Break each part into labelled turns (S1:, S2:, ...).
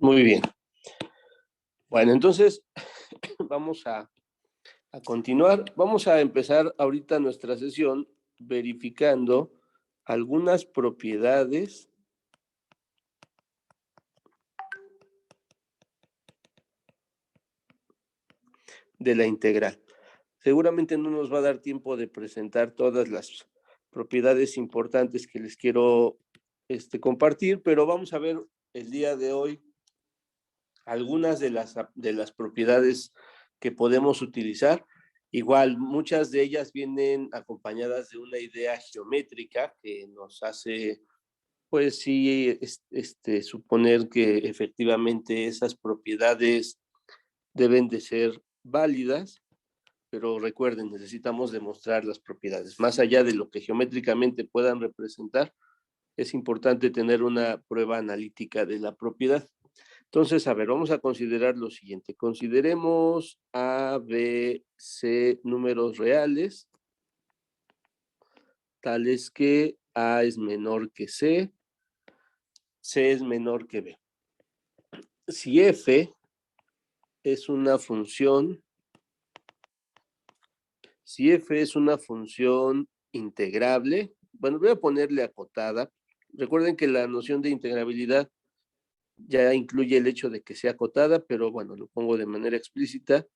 S1: Muy bien. Bueno, entonces vamos a continuar. Vamos a empezar ahorita nuestra sesión verificando algunas propiedades de la integral. Seguramente no nos va a dar tiempo de presentar todas las propiedades importantes que les quiero compartir, pero vamos a ver el día de hoy algunas de las propiedades que podemos utilizar. Igual, muchas de ellas vienen acompañadas de una idea geométrica que nos hace, pues sí, suponer que efectivamente esas propiedades deben de ser válidas, pero recuerden, necesitamos demostrar las propiedades. Más allá de lo que geométricamente puedan representar, es importante tener una prueba analítica de la propiedad. Entonces, a ver, vamos a considerar lo siguiente. Consideremos A, B, C números reales, tales que A es menor que C, C es menor que B. Si F es una función, integrable, bueno, voy a ponerle acotada. Recuerden que la noción de integrabilidad ya incluye el hecho de que sea acotada, pero bueno, lo pongo de manera explícita.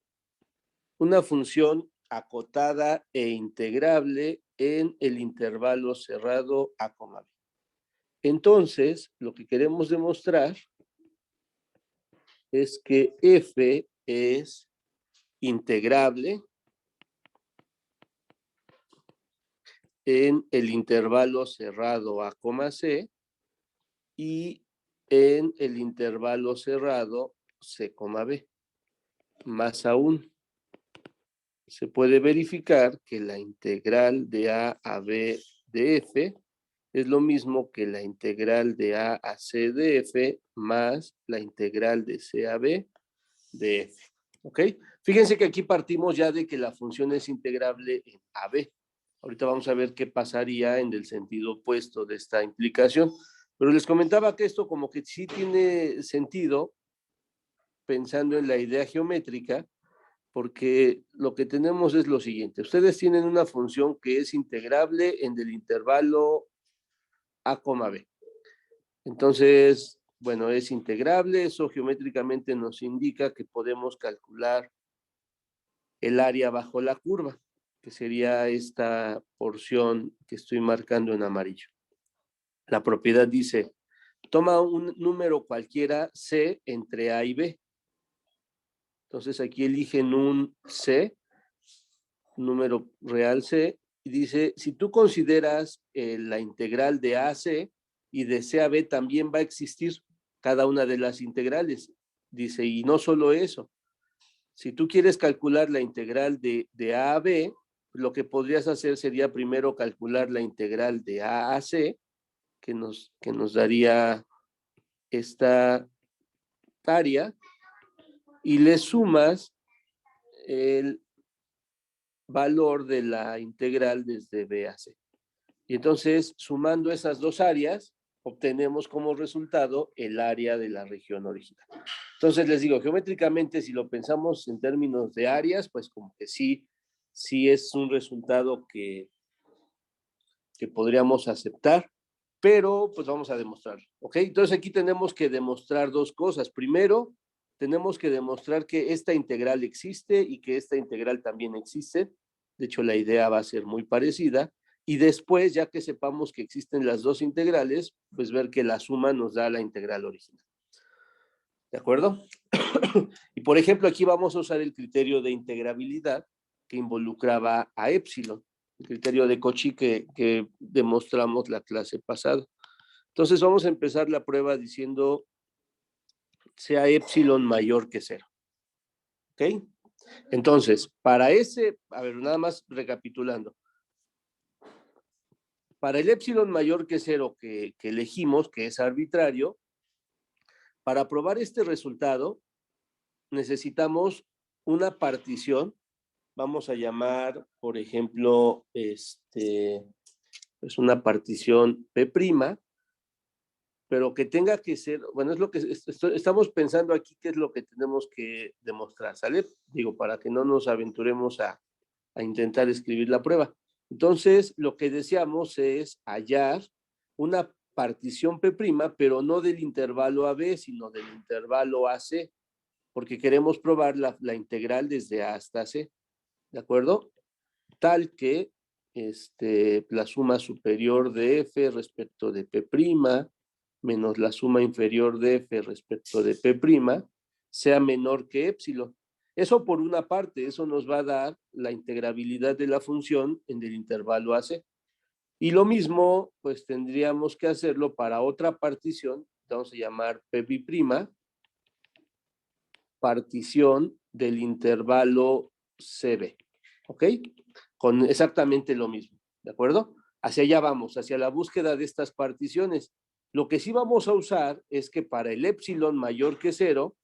S1: Una función acotada e integrable en el intervalo cerrado A, B. Entonces, lo que queremos demostrar es que F es integrable en el intervalo cerrado A, C y en el intervalo cerrado C, B. Más aún, se puede verificar que la integral de A B de F es lo mismo que la integral de A C de F más la integral de C a B de F. ¿Ok? Fíjense que aquí partimos ya de que la función es integrable en AB. Ahorita vamos a ver qué pasaría en el sentido opuesto de esta implicación. Pero les comentaba que esto como que sí tiene sentido pensando en la idea geométrica, porque lo que tenemos es lo siguiente. Ustedes tienen una función que es integrable en el intervalo A, B. Entonces, bueno, es integrable, eso geométricamente nos indica que podemos calcular el área bajo la curva, que sería esta porción que estoy marcando en amarillo. La propiedad dice, toma un número cualquiera C entre A y B. Entonces aquí eligen un C, número real C, y dice, si tú consideras la integral de A a C y de C a B, también va a existir cada una de las integrales. Dice, y no solo eso, si tú quieres calcular la integral de A a B, lo que podrías hacer sería primero calcular la integral de A a C, que nos daría esta área, y le sumas el valor de la integral desde B a C. Y entonces, sumando esas dos áreas, obtenemos como resultado el área de la región original. Entonces, les digo, geométricamente, si lo pensamos en términos de áreas, pues como que sí es un resultado que podríamos aceptar, pero pues vamos a demostrarlo, ¿ok? Entonces aquí tenemos que demostrar dos cosas. Primero, tenemos que demostrar que esta integral existe y que esta integral también existe. De hecho, la idea va a ser muy parecida. Y después, ya que sepamos que existen las dos integrales, pues ver que la suma nos da la integral original. ¿De acuerdo? Y por ejemplo, aquí vamos a usar el criterio de integrabilidad que involucraba a épsilon, el criterio de Cauchy que demostramos la clase pasada. Entonces vamos a empezar la prueba diciendo sea épsilon mayor que 0. ¿Ok? Entonces, para ese, a ver, nada más recapitulando. Para el épsilon mayor que 0 que elegimos, que es arbitrario, para probar este resultado necesitamos una partición. Vamos a llamar, por ejemplo, es una partición P', pero que tenga que ser, bueno, es lo que estamos pensando aquí, qué es lo que tenemos que demostrar, ¿sale? Digo, para que no nos aventuremos a intentar escribir la prueba. Entonces, lo que deseamos es hallar una partición P', pero no del intervalo AB, sino del intervalo AC, porque queremos probar la integral desde A hasta C, ¿de acuerdo? Tal que la suma superior de F respecto de P' menos la suma inferior de F respecto de P' sea menor que epsilon. Eso por una parte, eso nos va a dar la integrabilidad de la función en el intervalo AC. Y lo mismo, pues tendríamos que hacerlo para otra partición, vamos a llamar P', partición del intervalo CB, ¿ok? Con exactamente lo mismo, ¿de acuerdo? Hacia allá vamos, hacia la búsqueda de estas particiones. Lo que sí vamos a usar es que para el epsilon mayor que 0,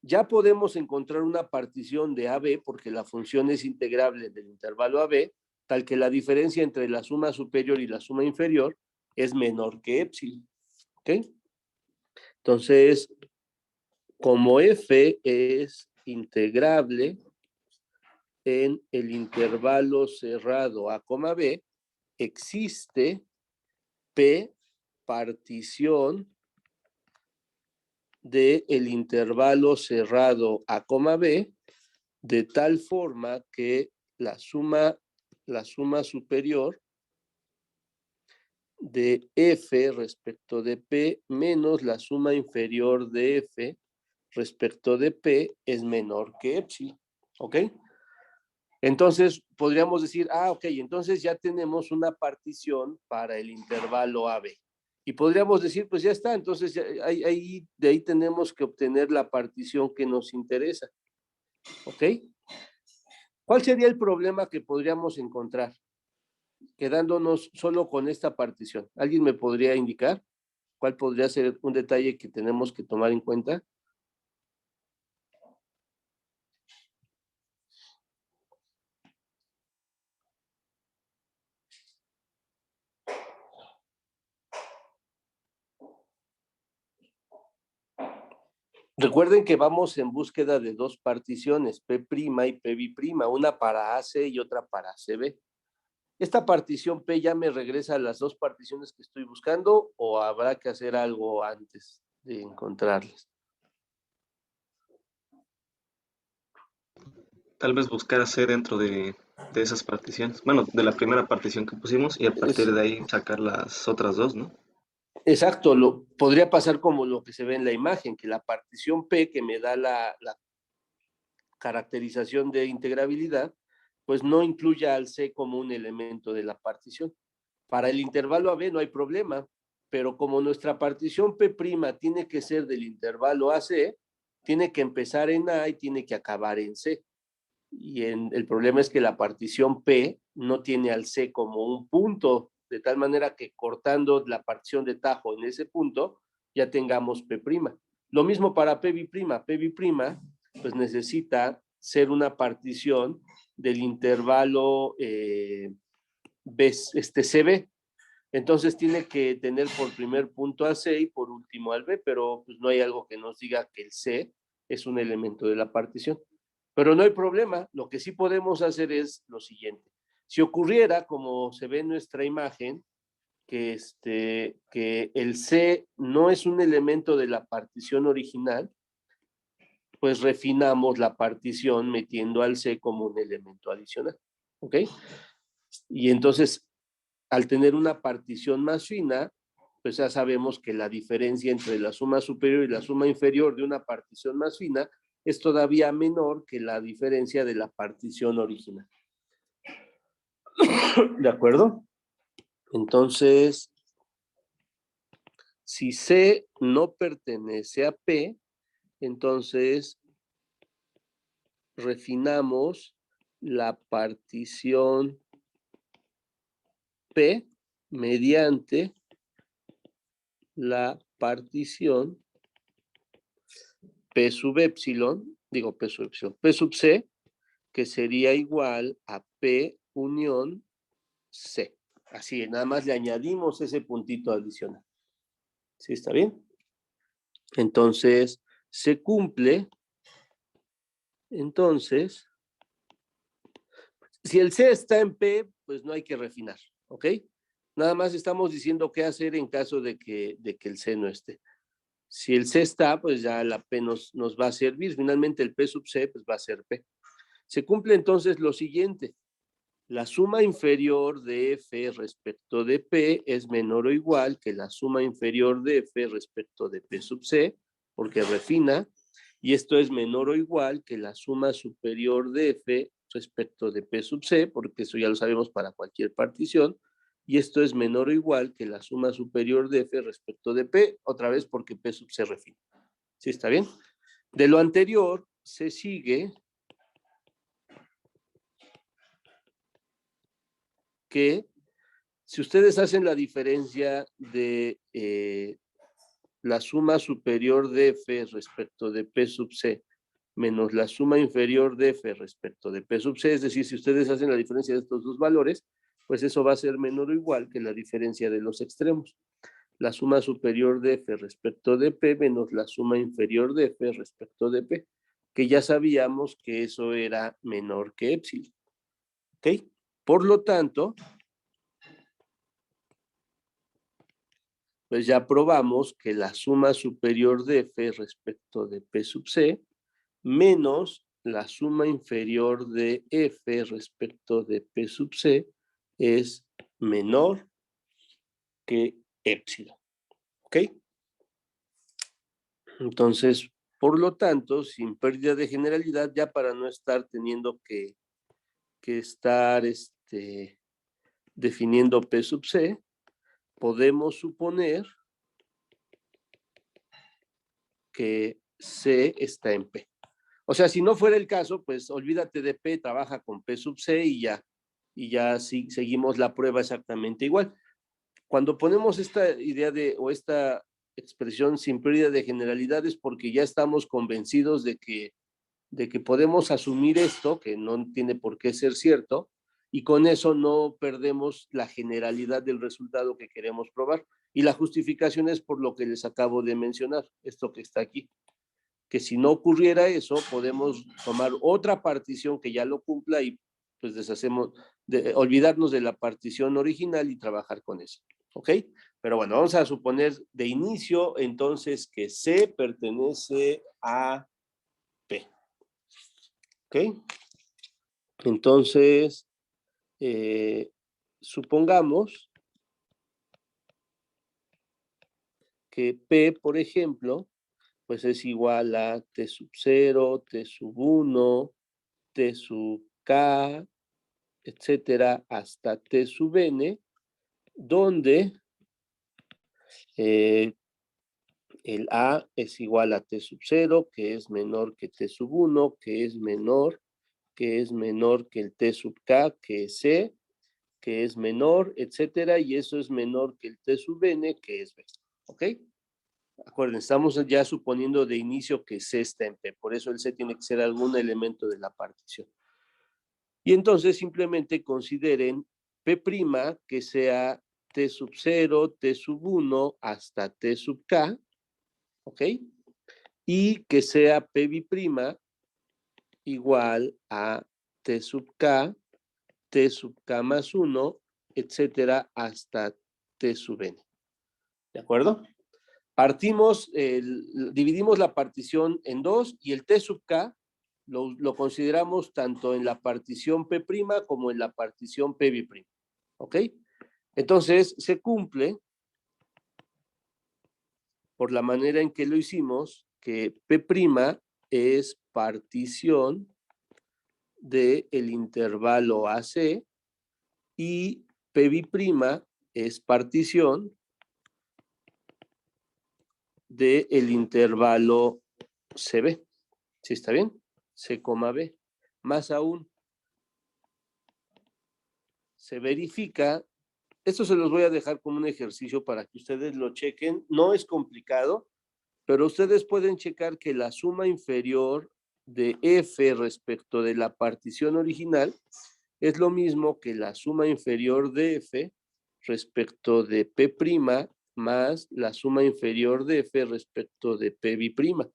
S1: ya podemos encontrar una partición de AB, porque la función es integrable del intervalo AB, tal que la diferencia entre la suma superior y la suma inferior es menor que epsilon, ¿ok? Entonces, como F es integrable en el intervalo cerrado A, B, existe P partición del intervalo cerrado A, B, de tal forma que la suma superior de F respecto de P menos la suma inferior de F respecto de P es menor que epsilon, ¿ok? Entonces, podríamos decir, ok, entonces ya tenemos una partición para el intervalo AB. Y podríamos decir, pues ya está, entonces de ahí tenemos que obtener la partición que nos interesa. ¿Ok? ¿Cuál sería el problema que podríamos encontrar quedándonos solo con esta partición? ¿Alguien me podría indicar cuál podría ser un detalle que tenemos que tomar en cuenta? Recuerden que vamos en búsqueda de dos particiones, P' y P', una para AC y otra para CB. ¿Esta partición P ya me regresa a las dos particiones que estoy buscando o habrá que hacer algo antes de encontrarlas?
S2: Tal vez buscar C dentro de esas particiones. Bueno, de la primera partición que pusimos y a partir de ahí sacar las otras dos, ¿no?
S1: Exacto, podría pasar como lo que se ve en la imagen, que la partición P que me da la caracterización de integrabilidad, pues no incluya al C como un elemento de la partición. Para el intervalo AB no hay problema, pero como nuestra partición P' tiene que ser del intervalo AC, tiene que empezar en A y tiene que acabar en C. Y el problema es que la partición P no tiene al C como un punto, de tal manera que cortando la partición de Tajo en ese punto, ya tengamos P'. Lo mismo para P'. P' pues necesita ser una partición del intervalo CB. Entonces tiene que tener por primer punto a C y por último al B, pero pues no hay algo que nos diga que el C es un elemento de la partición. Pero no hay problema, lo que sí podemos hacer es lo siguiente. Si ocurriera, como se ve en nuestra imagen, que el C no es un elemento de la partición original, pues refinamos la partición metiendo al C como un elemento adicional. ¿Ok? Y entonces, al tener una partición más fina, pues ya sabemos que la diferencia entre la suma superior y la suma inferior de una partición más fina es todavía menor que la diferencia de la partición original. ¿De acuerdo? Entonces, si C no pertenece a P, entonces refinamos la partición P mediante la partición P sub epsilon, P sub C, que sería igual a P unión C. Así, nada más le añadimos ese puntito adicional. ¿Sí está bien? Entonces, se cumple. Entonces, si el C está en P, pues no hay que refinar, ¿ok? Nada más estamos diciendo qué hacer en caso de que el C no esté. Si el C está, pues ya la P nos va a servir. Finalmente el P sub C pues va a ser P. Se cumple entonces lo siguiente. La suma inferior de F respecto de P es menor o igual que la suma inferior de F respecto de P sub C, porque refina, y esto es menor o igual que la suma superior de F respecto de P sub C, porque eso ya lo sabemos para cualquier partición, y esto es menor o igual que la suma superior de F respecto de P, otra vez porque P sub C refina. ¿Sí está bien? De lo anterior se sigue que si ustedes hacen la diferencia de la suma superior de F respecto de P sub C menos la suma inferior de F respecto de P sub C, es decir, si ustedes hacen la diferencia de estos dos valores, pues eso va a ser menor o igual que la diferencia de los extremos. La suma superior de F respecto de P menos la suma inferior de F respecto de P, que ya sabíamos que eso era menor que epsilon. ¿Ok? Por lo tanto, pues ya probamos que la suma superior de F respecto de P sub C menos la suma inferior de F respecto de P sub C es menor que epsilon. ¿Ok? Entonces, por lo tanto, sin pérdida de generalidad, ya para no estar teniendo que estar definiendo P sub C, podemos suponer que C está en P. O sea, si no fuera el caso, pues olvídate de P, trabaja con P sub C y ya sí, seguimos la prueba exactamente igual. Cuando ponemos esta idea o esta expresión sin pérdida de generalidad es porque ya estamos convencidos de que podemos asumir esto, que no tiene por qué ser cierto, y con eso no perdemos la generalidad del resultado que queremos probar. Y la justificación es por lo que les acabo de mencionar, esto que está aquí. Que si no ocurriera eso, podemos tomar otra partición que ya lo cumpla y pues olvidarnos de la partición original y trabajar con eso. ¿Ok? Pero bueno, vamos a suponer de inicio entonces que C pertenece a P. ¿Ok? Entonces, supongamos que P, por ejemplo, pues es igual a T sub 0, T sub 1, T sub K, etcétera, hasta T sub N, donde el A es igual a T sub 0, que es menor que T sub 1, que es menor que el T sub K, que es C, que es menor, etcétera, y eso es menor que el T sub N, que es B. ¿Ok? Acuérdense, estamos ya suponiendo de inicio que C está en P, por eso el C tiene que ser algún elemento de la partición. Y entonces simplemente consideren P' que sea T sub 0, T sub 1 hasta T sub K, ¿ok? Y que sea P' igual a T sub K, T sub K más 1, etcétera, hasta T sub N. ¿De acuerdo? Dividimos la partición en dos y el T sub K lo consideramos tanto en la partición P' como en la partición P'. ¿Ok? Entonces, se cumple por la manera en que lo hicimos, que P' es partición del intervalo AC y P' es partición del intervalo CB. ¿Sí está bien? C, B. Más aún, se verifica, esto se los voy a dejar como un ejercicio para que ustedes lo chequen, no es complicado, pero ustedes pueden checar que la suma inferior de F respecto de la partición original es lo mismo que la suma inferior de F respecto de P' más la suma inferior de F respecto de P bi'prima.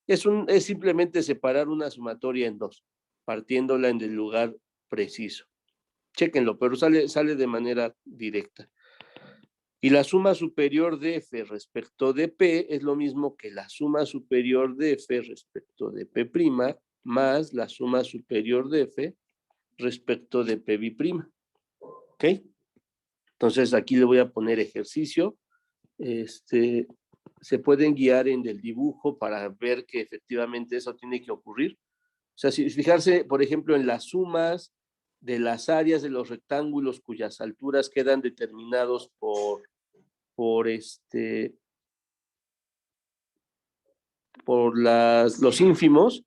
S1: Es simplemente separar una sumatoria en dos, partiéndola en el lugar preciso. Chéquenlo, pero sale de manera directa. Y la suma superior de F respecto de P es lo mismo que la suma superior de F respecto de P' más la suma superior de F respecto de P bi'prima. ¿Ok? Entonces aquí le voy a poner ejercicio. Se pueden guiar en el dibujo para ver que efectivamente eso tiene que ocurrir. O sea, si fijarse, por ejemplo, en las sumas de las áreas de los rectángulos cuyas alturas quedan determinados por los ínfimos,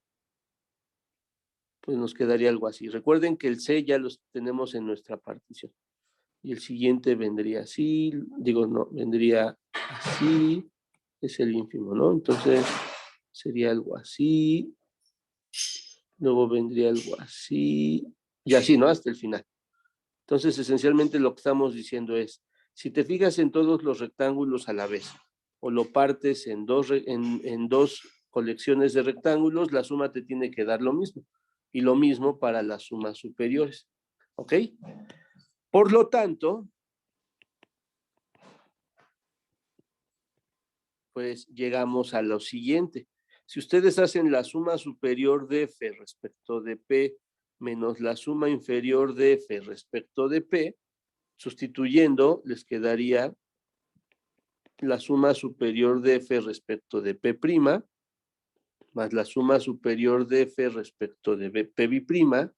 S1: pues nos quedaría algo así. Recuerden que el C ya los tenemos en nuestra partición. Y el siguiente vendría así, vendría así, es el ínfimo, ¿no? Entonces sería algo así, luego vendría algo así, y así, ¿no? Hasta el final. Entonces, esencialmente lo que estamos diciendo es, si te fijas en todos los rectángulos a la vez, o lo partes en dos colecciones de rectángulos, la suma te tiene que dar lo mismo. Y lo mismo para las sumas superiores. ¿Ok? Por lo tanto, pues llegamos a lo siguiente. Si ustedes hacen la suma superior de F respecto de P menos la suma inferior de F respecto de P, sustituyendo, les quedaría la suma superior de F respecto de P' más la suma superior de F respecto de P bi'prima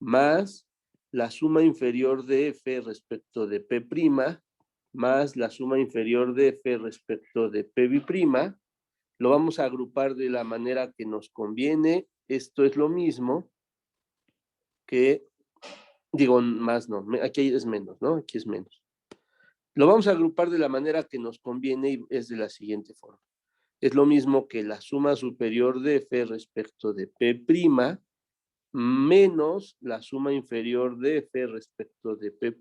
S1: más la suma inferior de F respecto de P' más la suma inferior de F respecto de P bi'prima. Lo vamos a agrupar de la manera que nos conviene. Esto es lo mismo que, más no, aquí es menos, ¿no? Aquí es menos. Lo vamos a agrupar de la manera que nos conviene y es de la siguiente forma. Es lo mismo que la suma superior de F respecto de P' menos la suma inferior de F respecto de P'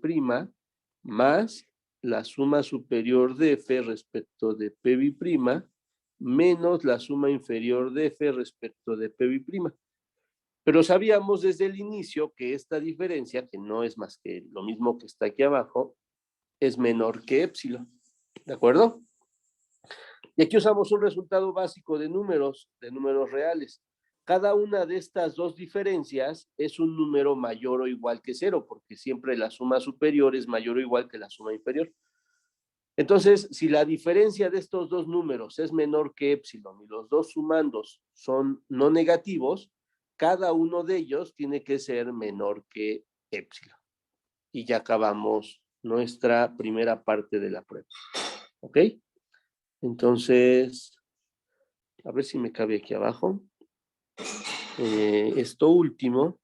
S1: más la suma superior de F respecto de P bi'prima menos la suma inferior de F respecto de P bi'prima. Pero sabíamos desde el inicio que esta diferencia, que no es más que lo mismo que está aquí abajo, es menor que épsilon. ¿De acuerdo? Y aquí usamos un resultado básico de números reales. Cada una de estas dos diferencias es un número mayor o igual que cero, porque siempre la suma superior es mayor o igual que la suma inferior. Entonces, si la diferencia de estos dos números es menor que épsilon y los dos sumandos son no negativos, cada uno de ellos tiene que ser menor que épsilon. Y ya acabamos nuestra primera parte de la prueba. ¿Ok? Entonces, a ver si me cabe aquí abajo. Esto último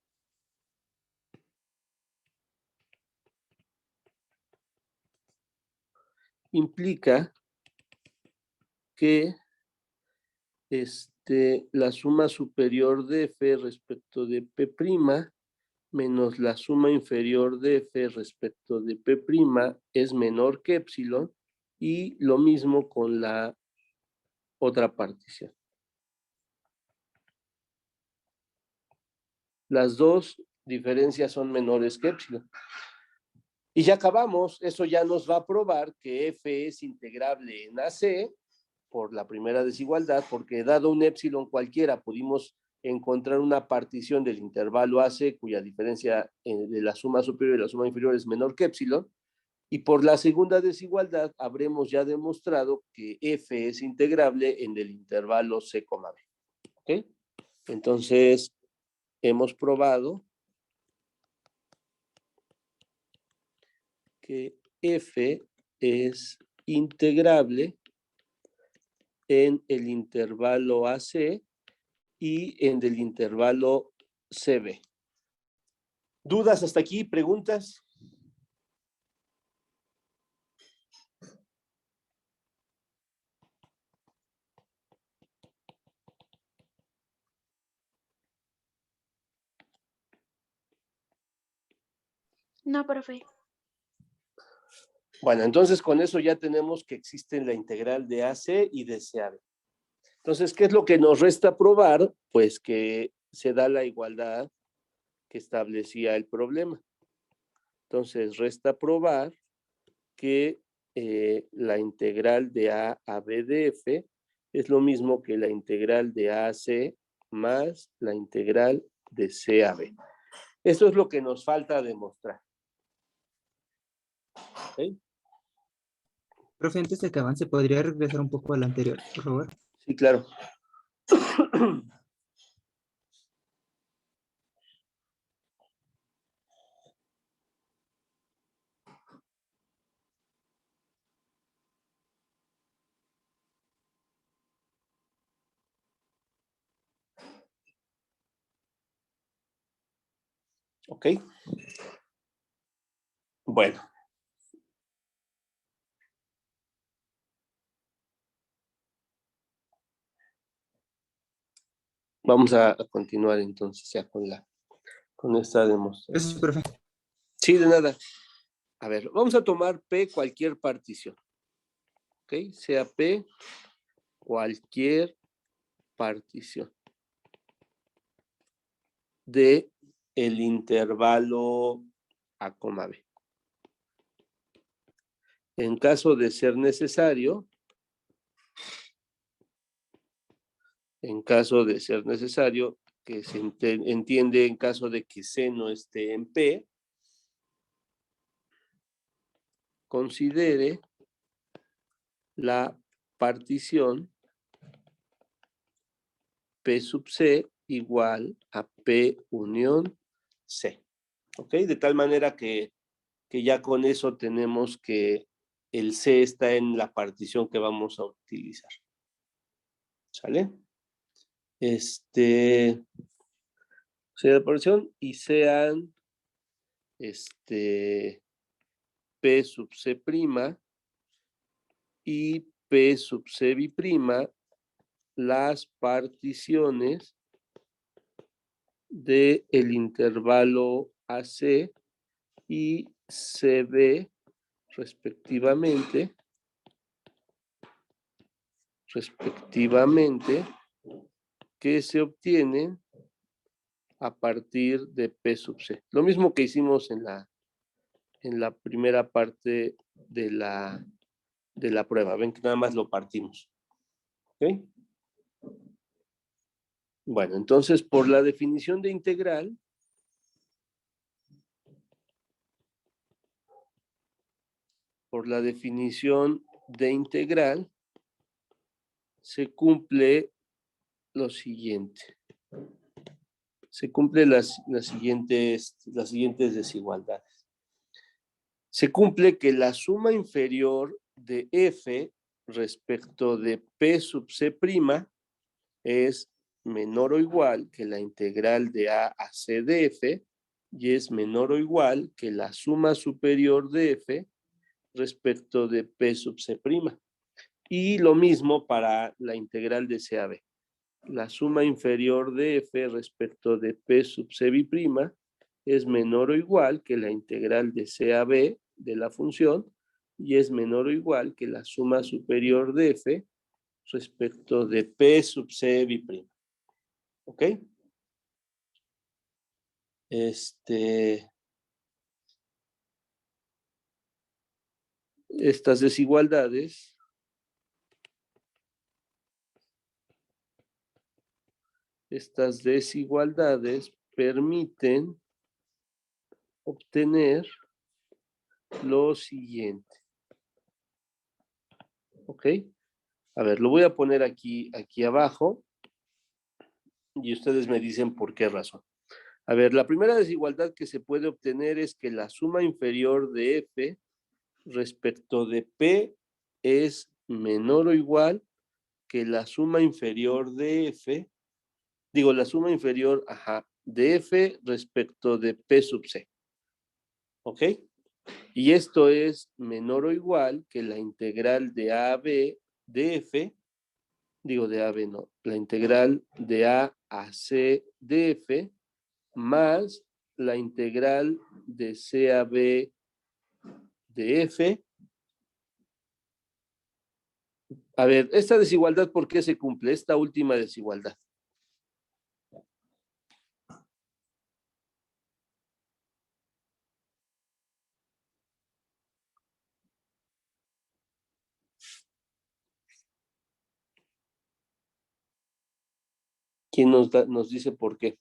S1: implica que la suma superior de F respecto de P' menos la suma inferior de F respecto de P' es menor que épsilon y lo mismo con la otra partición. Las dos diferencias son menores que épsilon. Y ya acabamos, eso ya nos va a probar que F es integrable en AC por la primera desigualdad, porque dado un épsilon cualquiera pudimos encontrar una partición del intervalo AC cuya diferencia de la suma superior y la suma inferior es menor que épsilon, y por la segunda desigualdad habremos ya demostrado que F es integrable en el intervalo C, B. ¿Ok? Entonces, hemos probado que F es integrable en el intervalo AC y en el intervalo CB. ¿Dudas hasta aquí? ¿Preguntas?
S3: No, profe.
S1: Bueno, entonces con eso ya tenemos que existe la integral de AC y de CAB. Entonces, ¿qué es lo que nos resta probar? Pues que se da la igualdad que establecía el problema. Entonces, resta probar que la integral de A B de F es lo mismo que la integral de A a C más la integral de C a B. Eso es lo que nos falta demostrar. ¿Okay?
S3: Profe, antes de que avance, ¿podría regresar un poco al anterior, por favor?
S1: Sí, claro. ¿Ok? Bueno. Vamos a continuar entonces ya con esta demostración.
S3: Gracias, profe.
S1: Sí, de nada. A ver, vamos a tomar P cualquier partición. ¿Ok? Sea P cualquier partición de el intervalo A, B. En caso de ser necesario, que se entiende en caso de que C no esté en P, considere la partición P sub C igual a P unión C. ¿Ok? De tal manera que ya con eso tenemos que el C está en la partición que vamos a utilizar. ¿Sale? Sea la partición y sean P sub C' y P sub C bi'prima las particiones del intervalo AC y CB respectivamente, que se obtienen a partir de P sub C. Lo mismo que hicimos en la primera parte de la prueba. Ven que nada más lo partimos. ¿Ok? Bueno, entonces por la definición de integral, se cumple lo siguiente. Se cumplen las siguientes desigualdades. Se cumple que la suma inferior de F respecto de P sub C' es menor o igual que la integral de A a C de F y es menor o igual que la suma superior de F respecto de P sub C'. Y lo mismo para la integral de C a B. La suma inferior de F respecto de P sub C bi'prima es menor o igual que la integral de C a B de la función y es menor o igual que la suma superior de F respecto de P sub C bi'prima. ¿Ok? Estas desigualdades permiten obtener lo siguiente. ¿Ok? A ver, lo voy a poner aquí abajo y ustedes me dicen por qué razón. A ver, la primera desigualdad que se puede obtener es que la suma inferior de F respecto de P es menor o igual que la suma inferior de F, la suma inferior, de F respecto de P sub C. ¿Ok? Y esto es menor o igual que la integral de AB de F, de AB no, la integral de A a C de F más la integral de C a B de F A ver, esta desigualdad, ¿por qué se cumple? Esta última desigualdad. ¿Quién nos dice por qué?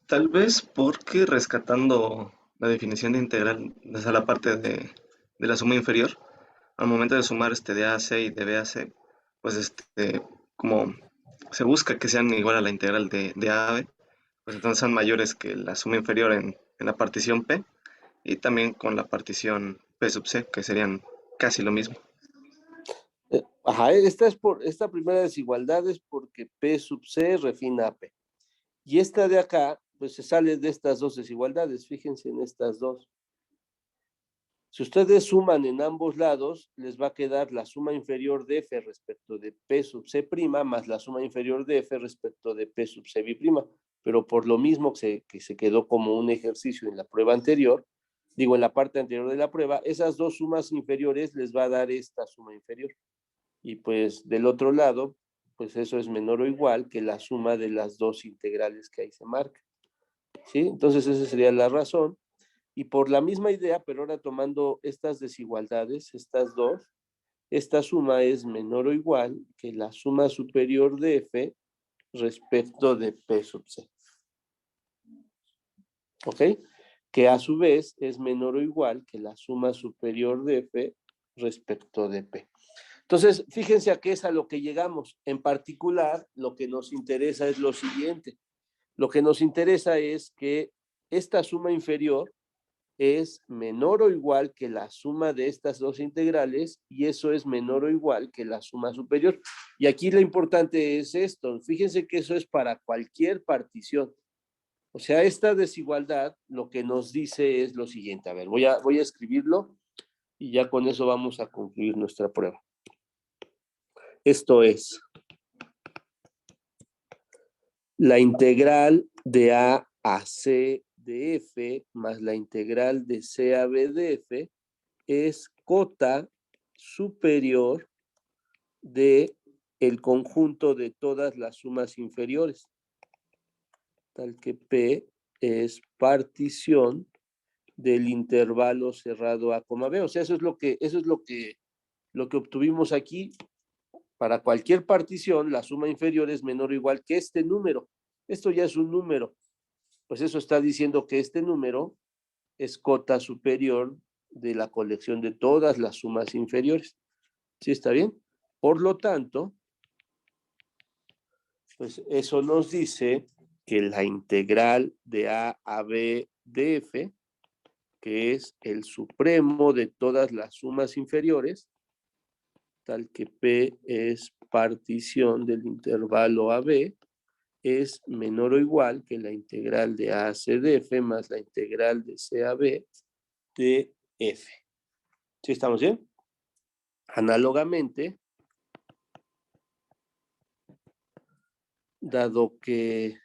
S2: Tal vez porque rescatando la definición de integral desde la parte de la suma inferior, al momento de sumar de AC y de BAC, pues como se busca que sean igual a la integral de A a B, pues entonces son mayores que la suma inferior en la partición P y también con la partición P sub C, que serían casi lo mismo.
S1: Ajá, esta primera desigualdad es porque P sub C refina a P. Y esta de acá, pues se sale de estas dos desigualdades. Fíjense en estas dos. Si ustedes suman en ambos lados, les va a quedar la suma inferior de F respecto de P sub C' más la suma inferior de F respecto de P sub C B'. Pero por lo mismo que se quedó como un ejercicio en la prueba anterior, digo, en la parte anterior de la prueba, esas dos sumas inferiores les va a dar esta suma inferior. Y pues del otro lado, pues eso es menor o igual que la suma de las dos integrales que ahí se marca. ¿Sí? Entonces esa sería la razón. Y por la misma idea, pero ahora tomando estas desigualdades, estas dos, esta suma es menor o igual que la suma superior de F respecto de P sub C. ¿Ok? Que a su vez es menor o igual que la suma superior de F respecto de P. Entonces, fíjense a qué es a lo que llegamos. En particular, lo que nos interesa es lo siguiente. Lo que nos interesa es que esta suma inferior es menor o igual que la suma de estas dos integrales y eso es menor o igual que la suma superior. Y aquí lo importante es esto. Fíjense que eso es para cualquier partición. O sea, esta desigualdad lo que nos dice es lo siguiente. A ver, voy a escribirlo y ya con eso vamos a concluir nuestra prueba. Esto es la integral de A a C de F más la integral de C a B de F es cota superior de el conjunto de todas las sumas inferiores, tal que P es partición del intervalo cerrado A, B. O sea, eso es lo que obtuvimos aquí. Para cualquier partición, la suma inferior es menor o igual que este número. Esto ya es un número. Pues eso está diciendo que este número es cota superior de la colección de todas las sumas inferiores. ¿Sí está bien? Por lo tanto, pues eso nos dice que la integral de A a B de F, que es el supremo de todas las sumas inferiores, tal que P es partición del intervalo AB, es menor o igual que la integral de A a C de F más la integral de C a B de F. ¿Sí estamos bien? Análogamente, dado que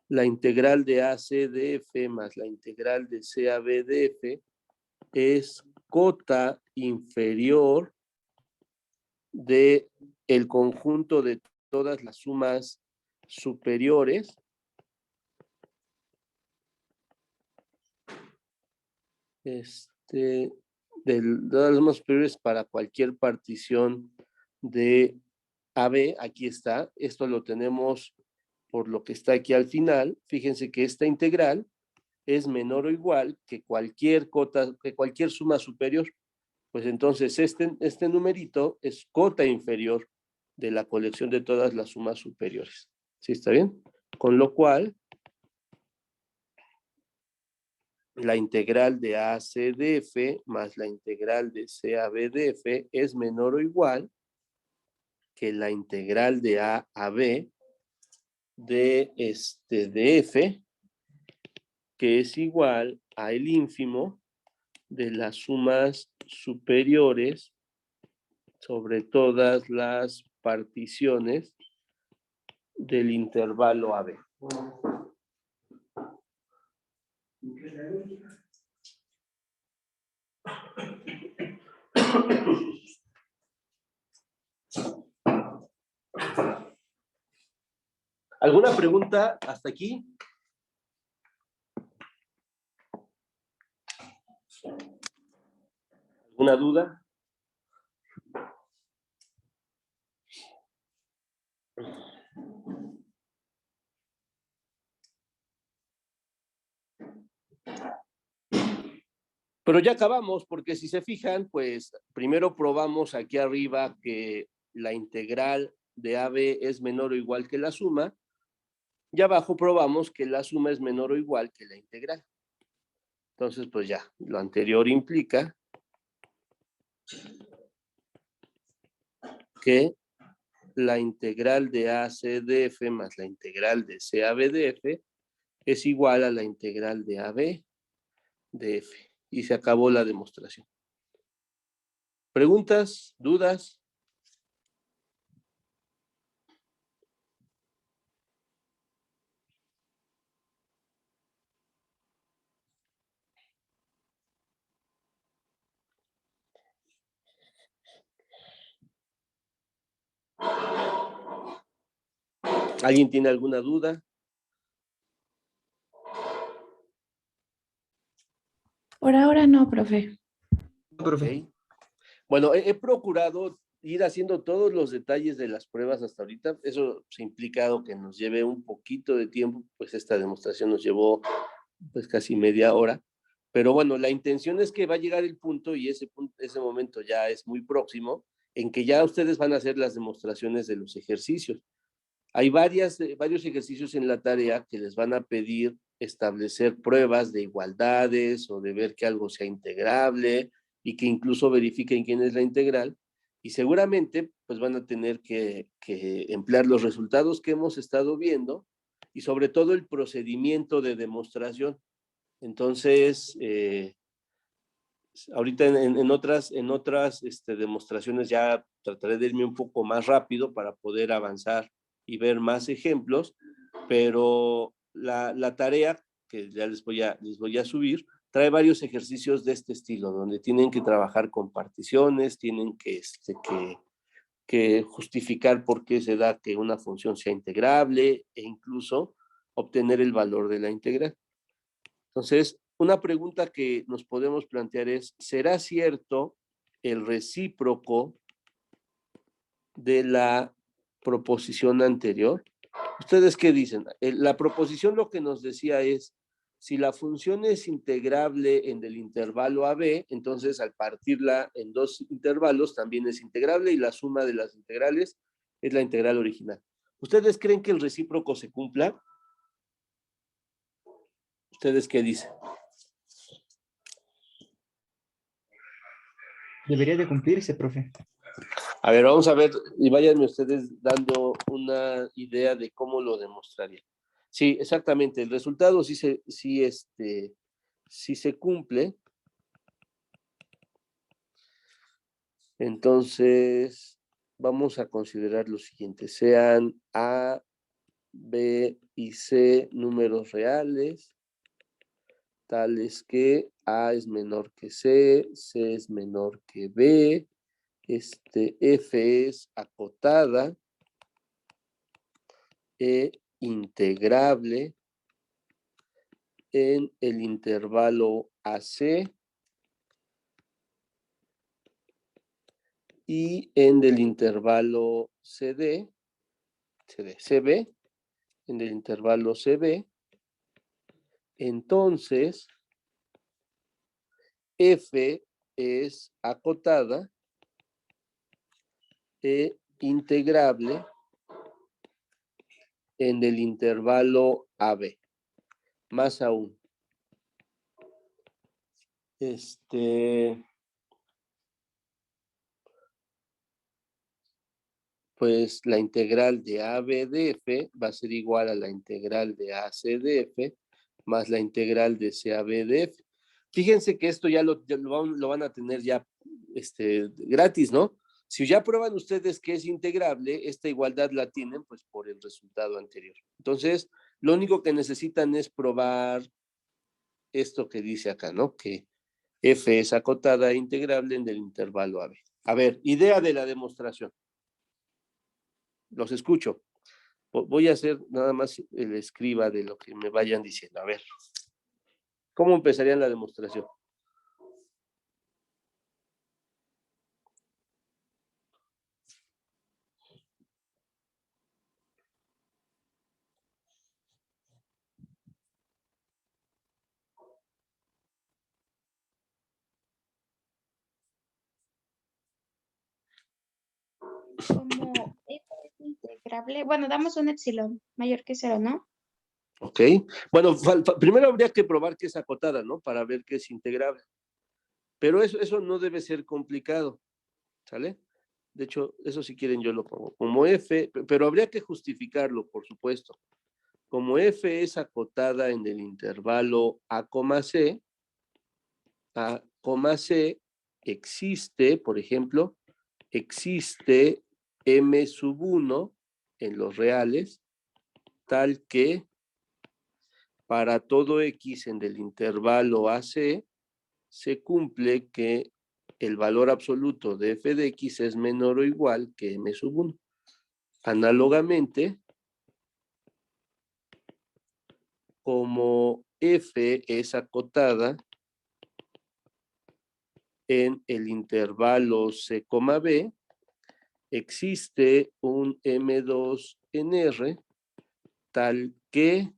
S1: la integral de AC de F más la integral de CAB de F es cota inferior de el conjunto de todas las sumas superiores de todas las sumas superiores para cualquier partición de AB. Aquí está, esto lo tenemos por lo que está aquí al final. Fíjense que esta integral es menor o igual que cualquier cota, que cualquier suma superior. Pues entonces este numerito es cota inferior de la colección de todas las sumas superiores. ¿Sí está bien? Con lo cual, la integral de AC de F más la integral de CAB de F es menor o igual que la integral de A a B de F, que es igual a el ínfimo de las sumas superiores sobre todas las particiones del intervalo AB. ¿Alguna pregunta hasta aquí? ¿Alguna duda? Pero ya acabamos, porque si se fijan, pues primero probamos aquí arriba que la integral de AB es menor o igual que la suma, y abajo probamos que la suma es menor o igual que la integral. Entonces, pues ya, lo anterior implica que la integral de ACDF más la integral de CABDF es igual a la integral de AB de F. Y se acabó la demostración. ¿Preguntas? ¿Dudas? ¿Alguien tiene alguna duda?
S4: Por ahora no, profe.
S3: Profe.
S1: Ok. Bueno, he procurado ir haciendo todos los detalles de las pruebas hasta ahorita. Eso se ha implicado que nos lleve un poquito de tiempo, pues esta demostración nos llevó pues casi media hora. Pero bueno, la intención es que va a llegar el punto, y ese momento ya es muy próximo, en que ya ustedes van a hacer las demostraciones de los ejercicios. Hay varios ejercicios en la tarea que les van a pedir establecer pruebas de igualdades o de ver que algo sea integrable y que incluso verifiquen quién es la integral, y seguramente pues van a tener que emplear los resultados que hemos estado viendo y sobre todo el procedimiento de demostración. Entonces, ahorita en otras demostraciones ya trataré de irme un poco más rápido para poder avanzar y ver más ejemplos, pero la tarea que ya les voy a subir trae varios ejercicios de este estilo, donde tienen que trabajar con particiones, tienen que justificar por qué se da que una función sea integrable e incluso obtener el valor de la integral. Entonces, una pregunta que nos podemos plantear es, ¿será cierto el recíproco de la proposición anterior? ¿Ustedes qué dicen? La proposición lo que nos decía es, si la función es integrable en el intervalo AB, entonces al partirla en dos intervalos también es integrable y la suma de las integrales es la integral original. ¿Ustedes creen que el recíproco se cumpla? ¿Ustedes qué dicen?
S3: Debería de cumplirse, profe.
S1: A ver, vamos a ver y váyanme ustedes dando una idea de cómo lo demostrarían. Sí, exactamente. El resultado sí se cumple. Entonces, vamos a considerar lo siguiente. Sean A, B y C números reales, tales que A es menor que C, C es menor que B, F es acotada, E integrable en el intervalo AC y en el intervalo CB, en el intervalo CB. Entonces, F es acotada e integrable en el intervalo AB. Más aún, pues la integral de AB de F va a ser igual a la integral de AC de F más la integral de CAB de F. Fíjense que esto ya lo van a tener ya gratis, ¿no? Si ya prueban ustedes que es integrable, esta igualdad la tienen pues por el resultado anterior. Entonces, lo único que necesitan es probar esto que dice acá, ¿no? Que F es acotada e integrable en el intervalo AB. A ver, idea de la demostración. Los escucho. Voy a hacer nada más el escriba de lo que me vayan diciendo. A ver, ¿cómo empezaría la demostración?
S5: Como f es integrable, bueno, damos un epsilon mayor que 0, ¿no?
S1: Ok. Bueno, primero habría que probar que es acotada, ¿no? Para ver que es integrable. Pero eso no debe ser complicado, ¿sale? De hecho, eso si quieren yo lo pongo como f, pero habría que justificarlo, por supuesto. Como f es acotada en el intervalo a, c, existe, por ejemplo, existe m sub 1 en los reales, tal que para todo x en el intervalo AC se cumple que el valor absoluto de f de x es menor o igual que m sub 1. Análogamente, como f es acotada en el intervalo c, b, existe un m2 en R tal que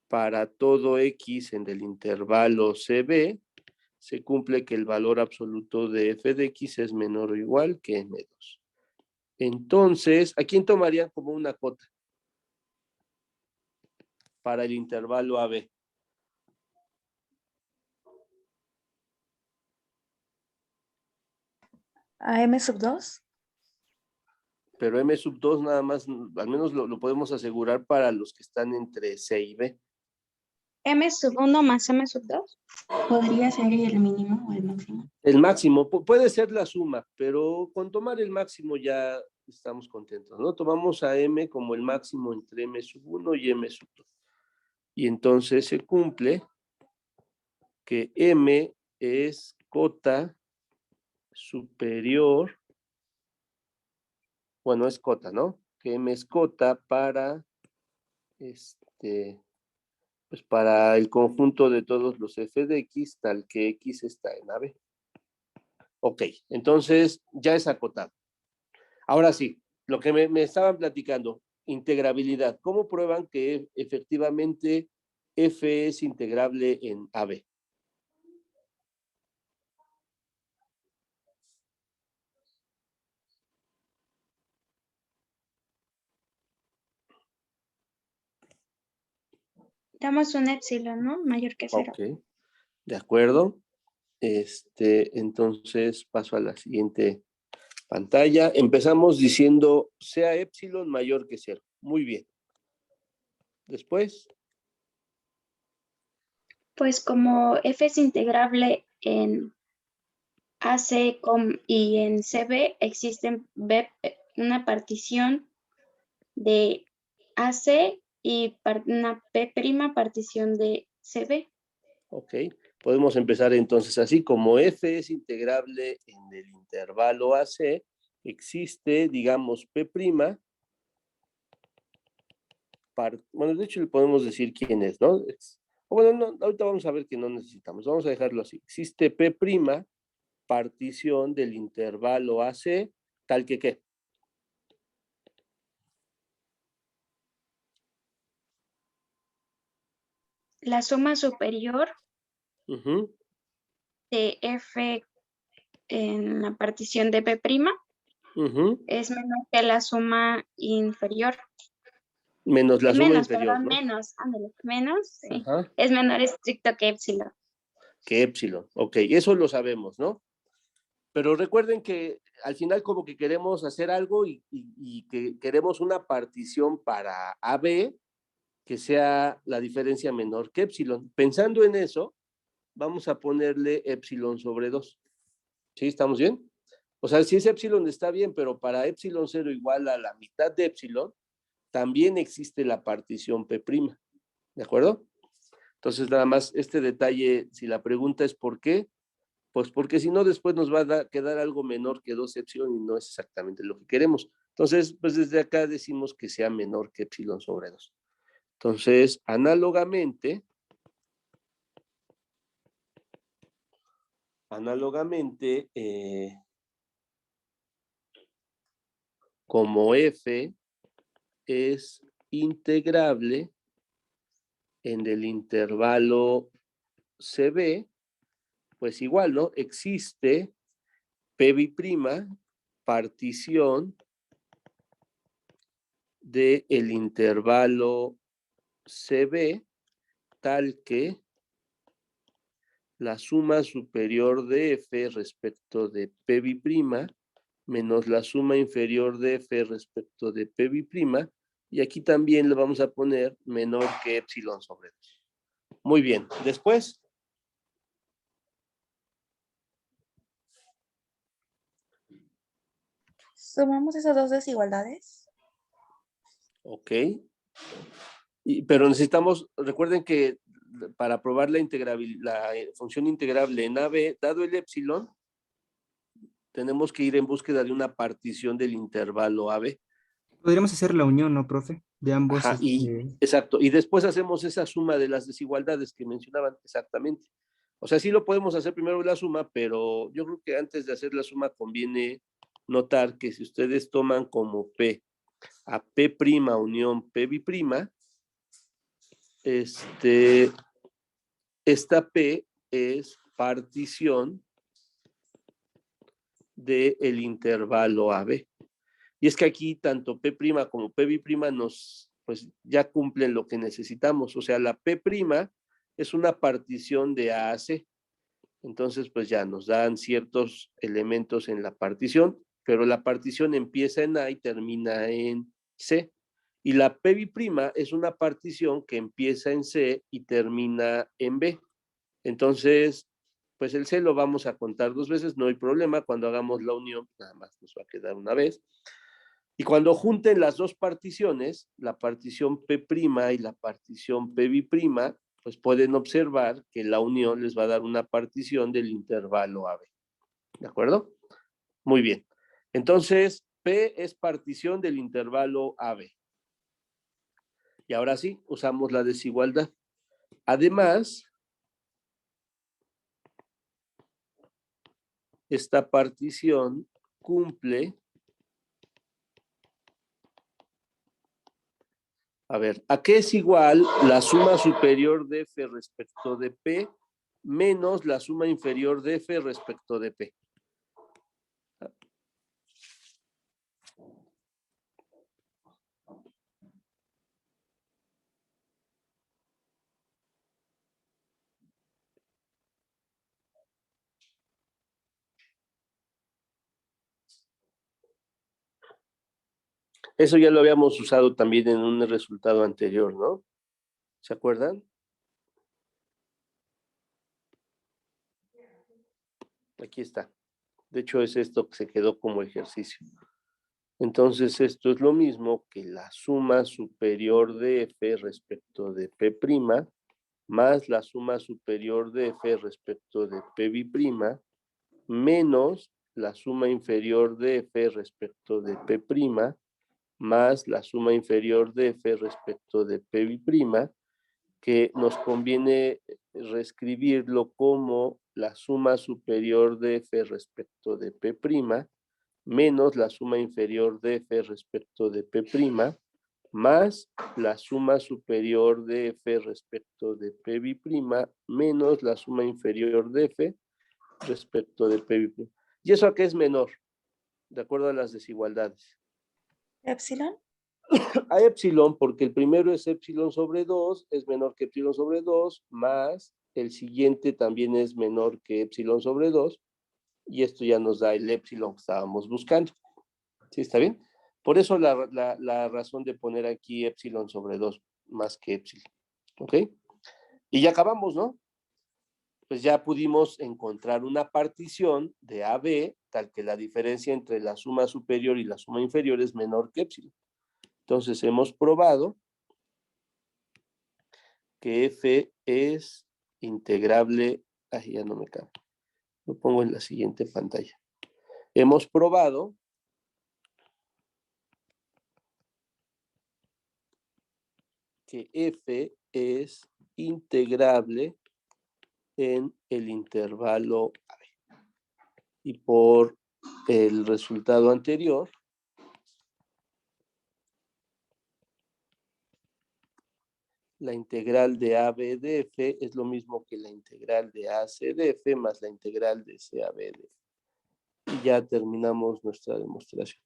S1: para todo x en el intervalo cb se cumple que el valor absoluto de f de x es menor o igual que m2. Entonces, ¿a quién tomaría como una cota para el intervalo AB?
S4: ¿A M sub 2?
S1: Pero m sub 2 nada más, al menos lo podemos asegurar para los que están entre C y B.
S5: M sub 1 más M sub 2.
S4: ¿Podría ser el mínimo o el máximo?
S1: El máximo, puede ser la suma, pero con tomar el máximo ya estamos contentos, ¿no? Tomamos a m como el máximo entre m sub 1 y m sub 2. Y entonces se cumple que m es cota superior, bueno, es cota, ¿no? Que m es cota para, pues para el conjunto de todos los f de x, tal que x está en AB. Ok, entonces ya es acotado. Ahora sí, lo que me estaban platicando, integrabilidad. ¿Cómo prueban que efectivamente f es integrable en AB?
S5: Damos un epsilon, ¿no? Mayor que 0.
S1: Ok, de acuerdo. Entonces paso a la siguiente pantalla. Empezamos diciendo sea epsilon mayor que 0. Muy bien. Después.
S5: Pues como f es integrable en AC y en CB, existe una partición de AC y una P' partición de CB.
S1: Ok, podemos empezar entonces así, como f es integrable en el intervalo AC, existe, digamos, P', bueno, de hecho le podemos decir quién es, ¿no? Bueno, no, ahorita vamos a ver que no necesitamos, vamos a dejarlo así. Existe P', partición del intervalo AC, tal que ¿qué?
S5: La suma superior
S1: Uh-huh.
S5: de F en la partición de P'
S1: Uh-huh.
S5: es menor que la suma inferior.
S1: Menos la suma inferior, ¿no?
S5: Menos, sí.
S1: Ajá.
S5: Es menor estricto que epsilon.
S1: Que epsilon, ok, eso lo sabemos, ¿no? Pero recuerden que al final como que queremos hacer algo y que queremos una partición para AB que sea la diferencia menor que epsilon. Pensando en eso, vamos a ponerle epsilon sobre 2. ¿Sí? ¿Estamos bien? O sea, si es epsilon está bien, pero para epsilon 0 igual a la mitad de epsilon, también existe la partición P'. ¿De acuerdo? Entonces, nada más este detalle, si la pregunta es ¿por qué? Pues porque si no, después nos va a quedar algo menor que 2 epsilon y no es exactamente lo que queremos. Entonces, pues desde acá decimos que sea menor que epsilon sobre 2. Entonces, análogamente, como f es integrable en el intervalo CB, pues igual, ¿no? Existe P' partición del intervalo CB tal que la suma superior de f respecto de P' menos la suma inferior de f respecto de P', y aquí también le vamos a poner menor que epsilon sobre 2. Muy bien, después.
S4: ¿Sumamos esas dos desigualdades?
S1: Ok. Pero necesitamos, recuerden que para probar la función integrable en AB, dado el epsilon, tenemos que ir en búsqueda de una partición del intervalo AB.
S3: Podríamos hacer la unión, ¿no, profe? De ambos.
S1: Ajá, exacto. Y después hacemos esa suma de las desigualdades que mencionaban exactamente. O sea, sí lo podemos hacer primero la suma, pero yo creo que antes de hacer la suma conviene notar que si ustedes toman como P a P' unión P', esta P es partición del intervalo AB. Y es que aquí tanto P' como P' pues ya cumplen lo que necesitamos. O sea, la P' es una partición de A a C. Entonces, pues ya nos dan ciertos elementos en la partición, pero la partición empieza en A y termina en C. Y la P' es una partición que empieza en C y termina en B. Entonces, pues el C lo vamos a contar 2 veces, no hay problema. Cuando hagamos la unión, nada más nos va a quedar una vez. Y cuando junten las dos particiones, la partición P' y la partición P', pues pueden observar que la unión les va a dar una partición del intervalo AB. ¿De acuerdo? Muy bien. Entonces, P es partición del intervalo AB. Y ahora sí, usamos la desigualdad. Además, esta partición cumple. A ver, ¿a qué es igual la suma superior de F respecto de P menos la suma inferior de F respecto de P? Eso ya lo habíamos usado también en un resultado anterior, ¿no? ¿Se acuerdan? Aquí está. De hecho, es esto que se quedó como ejercicio. Entonces, esto es lo mismo que la suma superior de F respecto de P' más la suma superior de F respecto de P' menos la suma inferior de F respecto de P' más la suma inferior de F respecto de P', que nos conviene reescribirlo como la suma superior de F respecto de P' menos la suma inferior de F respecto de P' más la suma superior de F respecto de P' menos la suma inferior de F respecto de P'. ¿Y eso a qué es menor? De acuerdo a las desigualdades.
S4: ¿Epsilon?
S1: A epsilon, porque el primero es epsilon sobre 2, es menor que epsilon sobre 2, más el siguiente también es menor que epsilon sobre 2, y esto ya nos da el epsilon que estábamos buscando. ¿Sí está bien? Por eso la razón de poner aquí epsilon sobre 2 más que epsilon. ¿Ok? Y ya acabamos, ¿no? Pues ya pudimos encontrar una partición de AB tal que la diferencia entre la suma superior y la suma inferior es menor que epsilon. Entonces hemos probado que F es integrable. Ay, ya no me cabe. Lo pongo en la siguiente pantalla. Hemos probado que f es integrable en el intervalo AB. Y por el resultado anterior, la integral de AB de F es lo mismo que la integral de AC de F más la integral de CAB de F. Y ya terminamos nuestra demostración.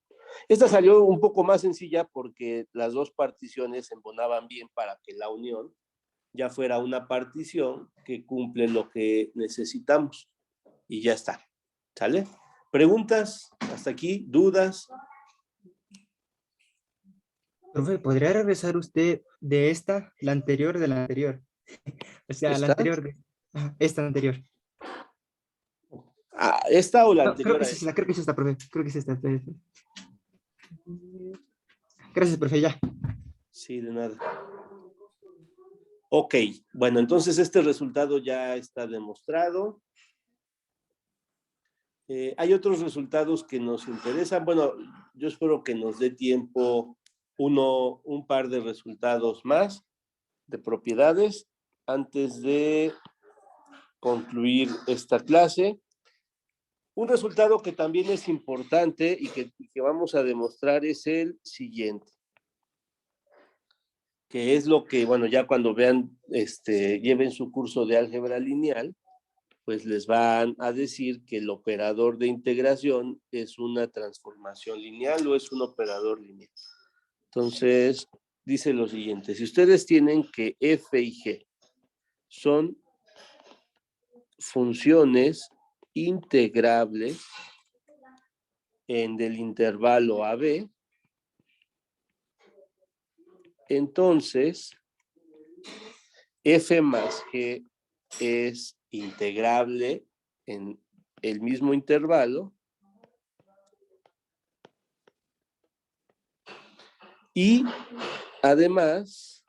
S1: Esta salió un poco más sencilla porque las dos particiones se embonaban bien para que la unión ya fuera una partición que cumple lo que necesitamos. Y ya está. ¿Sale? ¿Preguntas? ¿Hasta aquí? ¿Dudas?
S3: Profe, ¿podría regresar usted de esta, la anterior de la anterior? O sea, la
S1: ¿Esta?
S3: anterior de esta anterior.
S1: Ah, ¿esta o la
S3: No, creo
S1: anterior
S3: que
S1: a
S3: es
S1: esta?
S3: esta, creo que es esta, profe. Creo que es esta. Gracias, profe, ya.
S1: Sí, de nada. Ok, bueno, entonces este resultado ya está demostrado. Hay otros resultados que nos interesan. Bueno, yo espero que nos dé tiempo un par de resultados más de propiedades antes de concluir esta clase. Un resultado que también es importante y que vamos a demostrar es el siguiente, que es lo que, bueno, ya cuando vean, lleven su curso de álgebra lineal, pues les van a decir que el operador de integración es una transformación lineal o es un operador lineal. Entonces, dice lo siguiente, si ustedes tienen que f y g son funciones integrables en el intervalo AB, entonces f más g es integrable en el mismo intervalo y además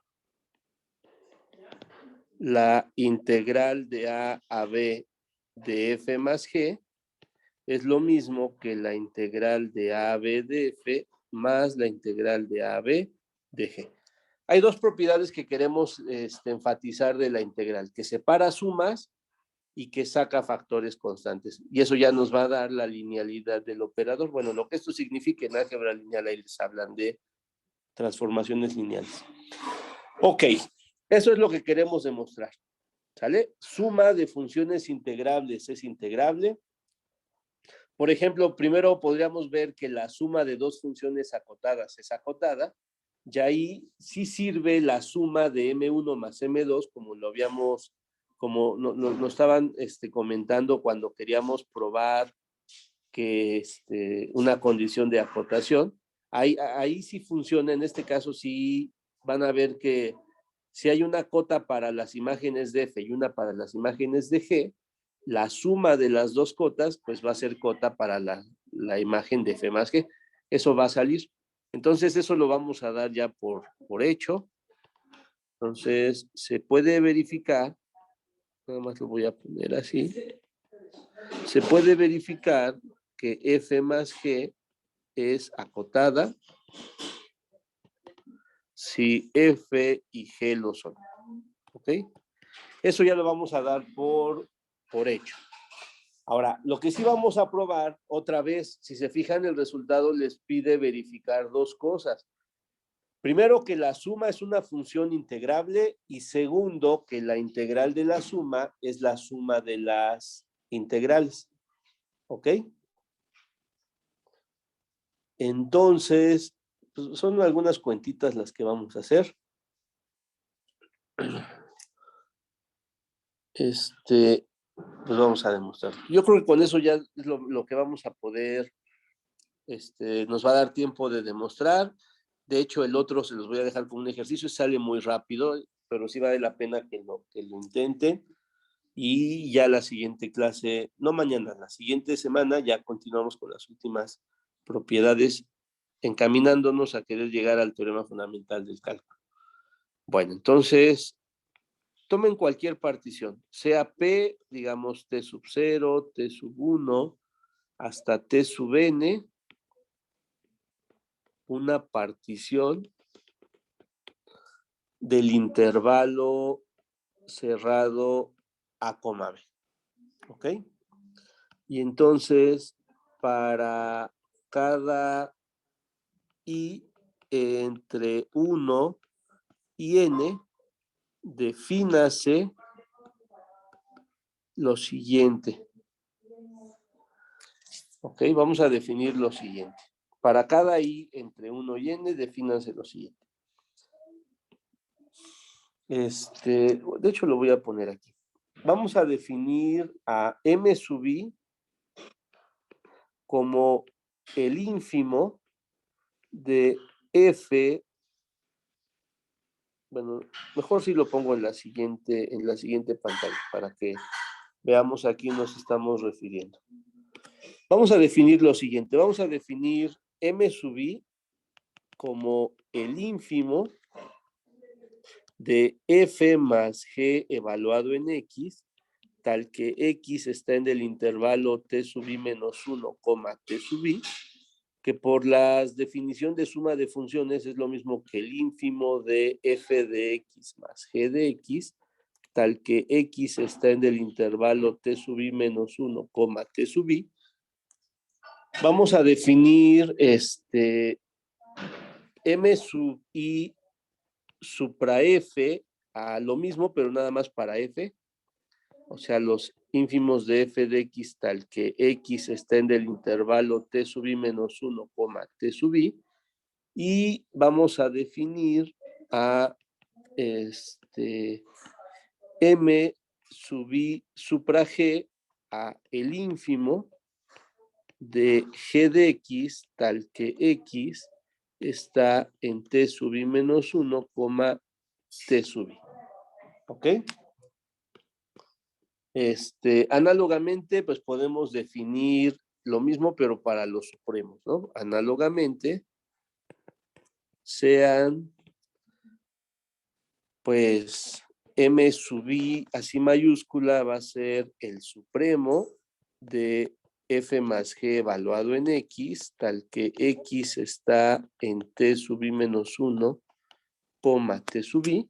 S1: la integral de a b de f más g es lo mismo que la integral de AB de F más la integral de AB de G. Hay dos propiedades que queremos enfatizar de la integral, que separa sumas y que saca factores constantes. Y eso ya nos va a dar la linealidad del operador. Bueno, lo que esto significa en álgebra lineal, ahí les hablan de transformaciones lineales. Ok, eso es lo que queremos demostrar. ¿Sale? Suma de funciones integrables es integrable. Por ejemplo, primero podríamos ver que la suma de dos funciones acotadas es acotada, y ahí sí sirve la suma de M1 más M2, como lo habíamos, como nos estaban comentando cuando queríamos probar que una condición de acotación. Ahí sí funciona, en este caso sí van a ver que si hay una cota para las imágenes de F y una para las imágenes de G, la suma de las dos cotas pues va a ser cota para la imagen de F más G. Eso va a salir. Entonces eso lo vamos a dar ya por hecho. Entonces se puede verificar, nada más lo voy a poner así, se puede verificar que F más G es acotada si F y G lo son. ¿Ok? Eso ya lo vamos a dar por hecho. Ahora, lo que sí vamos a probar, otra vez, si se fijan, el resultado les pide verificar dos cosas. Primero, que la suma es una función integrable y segundo, que la integral de la suma es la suma de las integrales. ¿Ok? Entonces, pues son algunas cuentitas las que vamos a hacer. Pues vamos a demostrar. Yo creo que con eso ya es lo que vamos a poder, nos va a dar tiempo de demostrar. De hecho, el otro se los voy a dejar con un ejercicio, sale muy rápido, pero sí vale la pena que lo intenten. Y ya la siguiente clase, no mañana, la siguiente semana ya continuamos con las últimas propiedades, encaminándonos a querer llegar al teorema fundamental del cálculo. Bueno, entonces, tomen cualquier partición, sea P, digamos T sub 0, T sub 1, hasta T sub N, una partición del intervalo cerrado A, B. ¿Ok? Y entonces, para cada I entre 1 y N, defínase lo siguiente. Ok, vamos a definir lo siguiente. Para cada I entre 1 y N, defínanse lo siguiente. De hecho, lo voy a poner aquí. Vamos a definir a M sub I como el ínfimo de F. Bueno, mejor si lo pongo en la siguiente pantalla para que veamos a quién nos estamos refiriendo. Vamos a definir lo siguiente. Vamos a definir M sub I como el ínfimo de F más G evaluado en X, tal que X está en el intervalo T sub I menos 1, T sub I, que por la definición de suma de funciones es lo mismo que el ínfimo de F de X más G de X, tal que X está en el intervalo T sub I menos 1, T sub I. Vamos a definir M sub I supra F a lo mismo, pero nada más para F. O sea, los ínfimos de F de X tal que X está en el intervalo T sub I menos 1, T sub I. Y vamos a definir a M sub I supra G a el ínfimo de G de X tal que X está en T sub I menos 1, T sub I. ¿Ok? Análogamente, pues podemos definir lo mismo, pero para los supremos, ¿no? Análogamente, sean, pues, M sub I, así mayúscula, va a ser el supremo de F más G evaluado en X, tal que X está en T sub I menos 1, T sub I,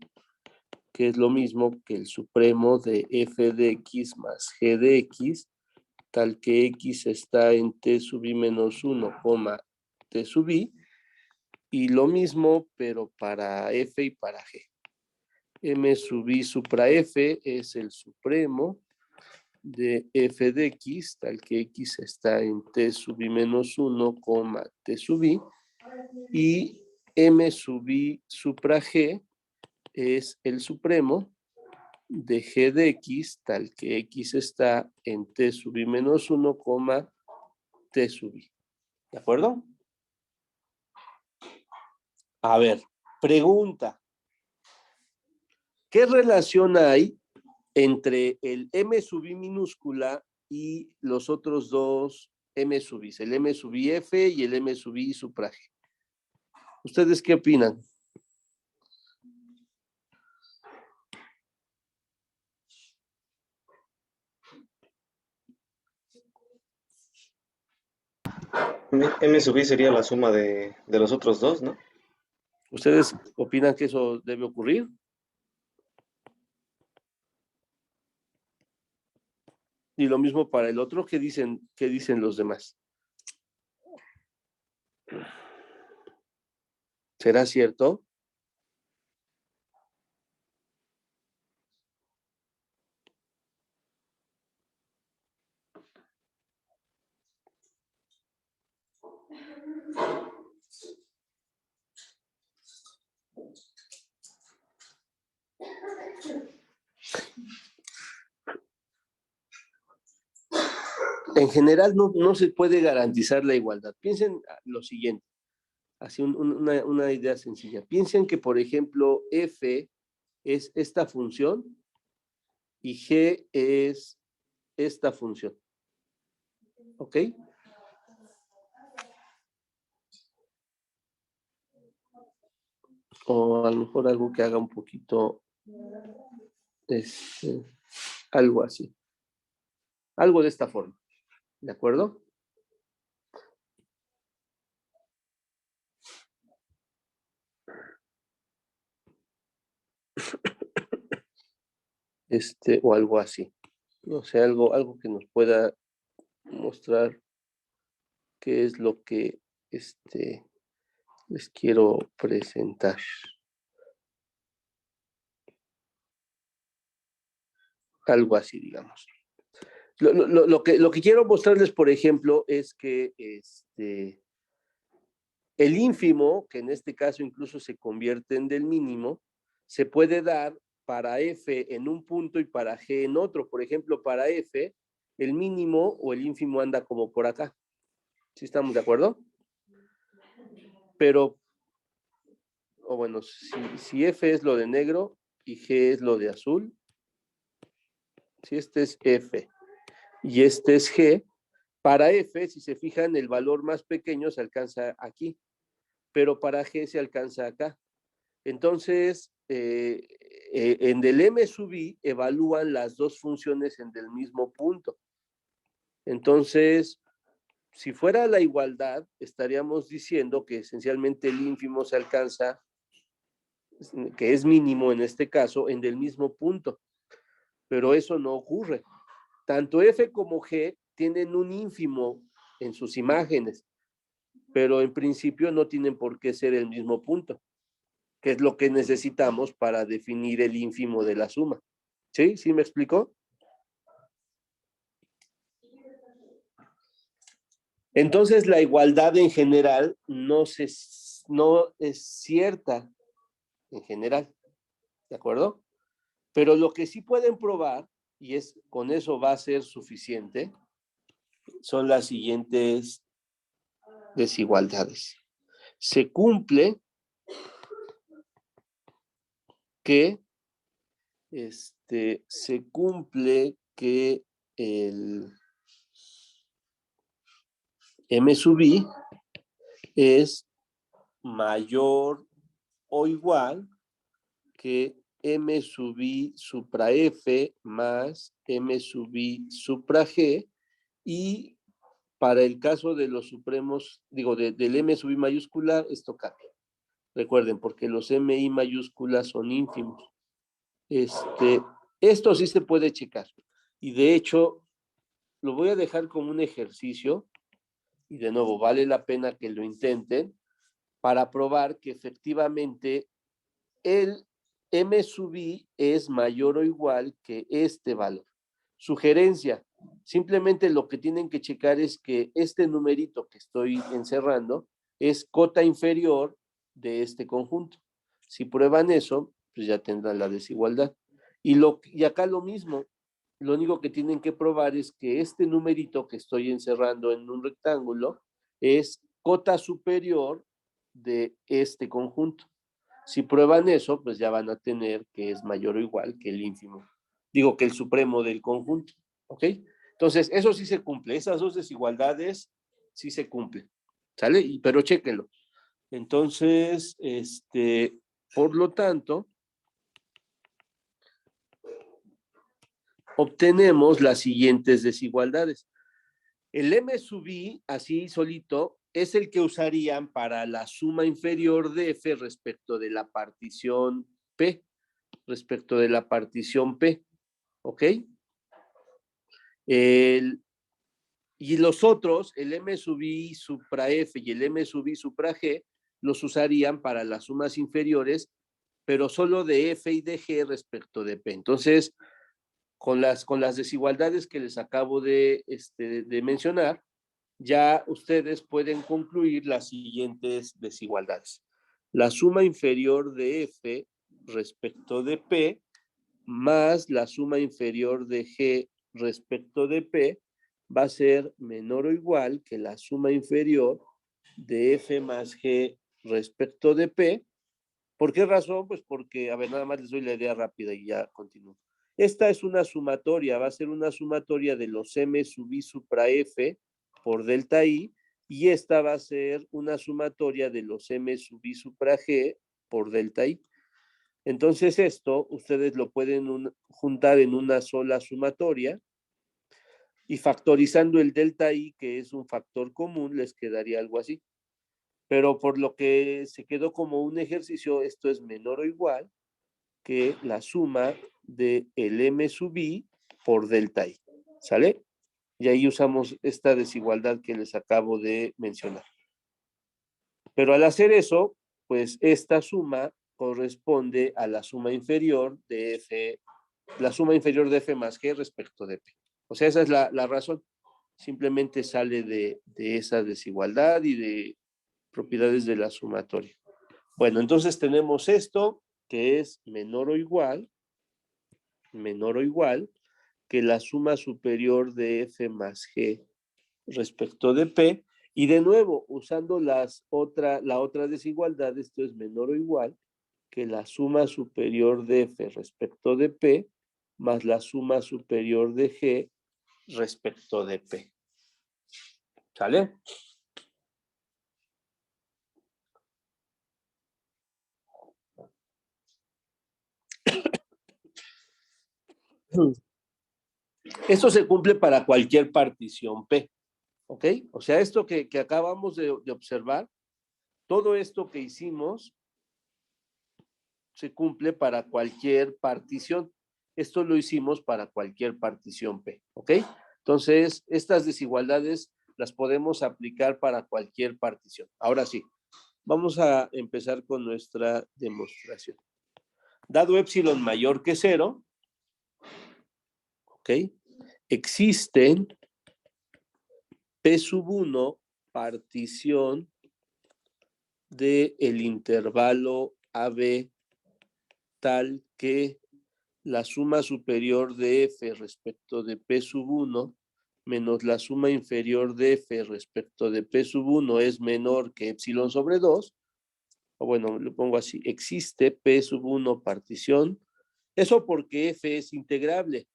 S1: que es lo mismo que el supremo de F de X más G de X, tal que X está en T sub I menos 1, T sub I, y lo mismo, pero para F y para G. M sub I supra F es el supremo de F de X, tal que X está en T sub I menos 1, T sub I, y M sub I supra G es el supremo de G de X, tal que X está en T sub I menos 1, T sub I. ¿De acuerdo? A ver, pregunta. ¿Qué relación hay entre el M sub I minúscula y los otros dos M sub I, el M sub I F y el M sub I supra G? ¿Ustedes qué opinan?
S2: M sub I sería la suma de los otros dos, ¿no?
S1: ¿Ustedes opinan que eso debe ocurrir? Y lo mismo para el otro, ¿qué dicen los demás? ¿Será cierto? En general no se puede garantizar la igualdad. Piensen lo siguiente, así una idea sencilla. Piensen que, por ejemplo, F es esta función y G es esta función. ¿Ok? O a lo mejor algo que haga un poquito, algo así. Algo de esta forma. ¿De acuerdo? o algo así. No sé, algo que nos pueda mostrar qué es lo que les quiero presentar. Algo así, digamos. Lo que quiero mostrarles, por ejemplo, es que el ínfimo, que en este caso incluso se convierte en del mínimo, se puede dar para f en un punto y para g en otro. Por ejemplo, para f, el mínimo o el ínfimo anda como por acá. ¿Sí estamos de acuerdo? Pero, o bueno, si f es lo de negro y g es lo de azul, si este es f y este es g, para f, si se fijan, el valor más pequeño se alcanza aquí, pero para g se alcanza acá. Entonces, en del m sub i evalúan las dos funciones en del mismo punto. Entonces, si fuera la igualdad, estaríamos diciendo que esencialmente el ínfimo se alcanza, que es mínimo en este caso, en del mismo punto. Pero eso no ocurre. Tanto f como g tienen un ínfimo en sus imágenes, pero en principio no tienen por qué ser el mismo punto, que es lo que necesitamos para definir el ínfimo de la suma. ¿Sí? ¿Sí me explicó? Entonces, la igualdad en general no es cierta en general, ¿de acuerdo? Pero lo que sí pueden probar, y con eso va a ser suficiente, son las siguientes desigualdades. Se cumple que el m sub i es mayor o igual que m sub i supra f más m sub i supra g, y para el caso de los supremos, digo, del m sub i mayúscula, esto cambia. Recuerden, porque los mi mayúsculas son ínfimos. Esto sí se puede checar. Y de hecho, lo voy a dejar como un ejercicio, y de nuevo, vale la pena que lo intenten, para probar que efectivamente el m sub i es mayor o igual que este valor. Sugerencia, simplemente lo que tienen que checar es que este numerito que estoy encerrando es cota inferior de este conjunto. Si prueban eso, pues ya tendrán la desigualdad. Y acá lo mismo, lo único que tienen que probar es que este numerito que estoy encerrando en un rectángulo es cota superior de este conjunto. Si prueban eso, pues ya van a tener que es mayor o igual que el ínfimo. Digo, que el supremo del conjunto. ¿Ok? Entonces, eso sí se cumple. Esas dos desigualdades sí se cumplen. ¿Sale? Pero chéquenlo. Entonces, por lo tanto, obtenemos las siguientes desigualdades. El m sub i, así solito, es el que usarían para la suma inferior de f respecto de la partición P. ¿Ok? Y los otros, el m sub i supra f y el m sub i supra g, los usarían para las sumas inferiores, pero solo de f y de g respecto de p. Entonces, con las desigualdades que les acabo de mencionar, ya ustedes pueden concluir las siguientes desigualdades. La suma inferior de f respecto de p más la suma inferior de g respecto de p va a ser menor o igual que la suma inferior de f más g respecto de p. ¿Por qué razón? Pues porque, a ver, nada más les doy la idea rápida y ya continúo. Esta es una sumatoria, va a ser una sumatoria de los m sub i supra f por delta i, y esta va a ser una sumatoria de los m sub i supra g por delta i. Entonces esto ustedes lo pueden juntar en una sola sumatoria, y factorizando el delta i, que es un factor común, les quedaría algo así. Pero por lo que se quedó como un ejercicio, esto es menor o igual que la suma de el M sub I por delta I, ¿sale? Y ahí usamos esta desigualdad que les acabo de mencionar. Pero al hacer eso, pues esta suma corresponde a la suma inferior de F, la suma inferior de F más G respecto de P. O sea, esa es la razón. Simplemente sale de esa desigualdad y de propiedades de la sumatoria. Bueno, entonces tenemos esto que es menor o igual que la suma superior de F más G respecto de P. Y de nuevo, usando la otra desigualdad, esto es menor o igual que la suma superior de F respecto de P más la suma superior de G respecto de P. ¿Sale? Esto se cumple para cualquier partición P, ¿ok? O sea, esto que acabamos de observar, todo esto que hicimos se cumple para cualquier partición. Esto lo hicimos para cualquier partición P, ¿ok? Entonces, estas desigualdades las podemos aplicar para cualquier partición. Ahora sí, vamos a empezar con nuestra demostración. Dado epsilon mayor que 0, ¿ok? Existen P sub 1 partición del intervalo AB tal que la suma superior de F respecto de P sub 1 menos la suma inferior de F respecto de P sub 1 es menor que epsilon sobre 2, o bueno, lo pongo así, existe P sub 1 partición, eso porque F es integrable,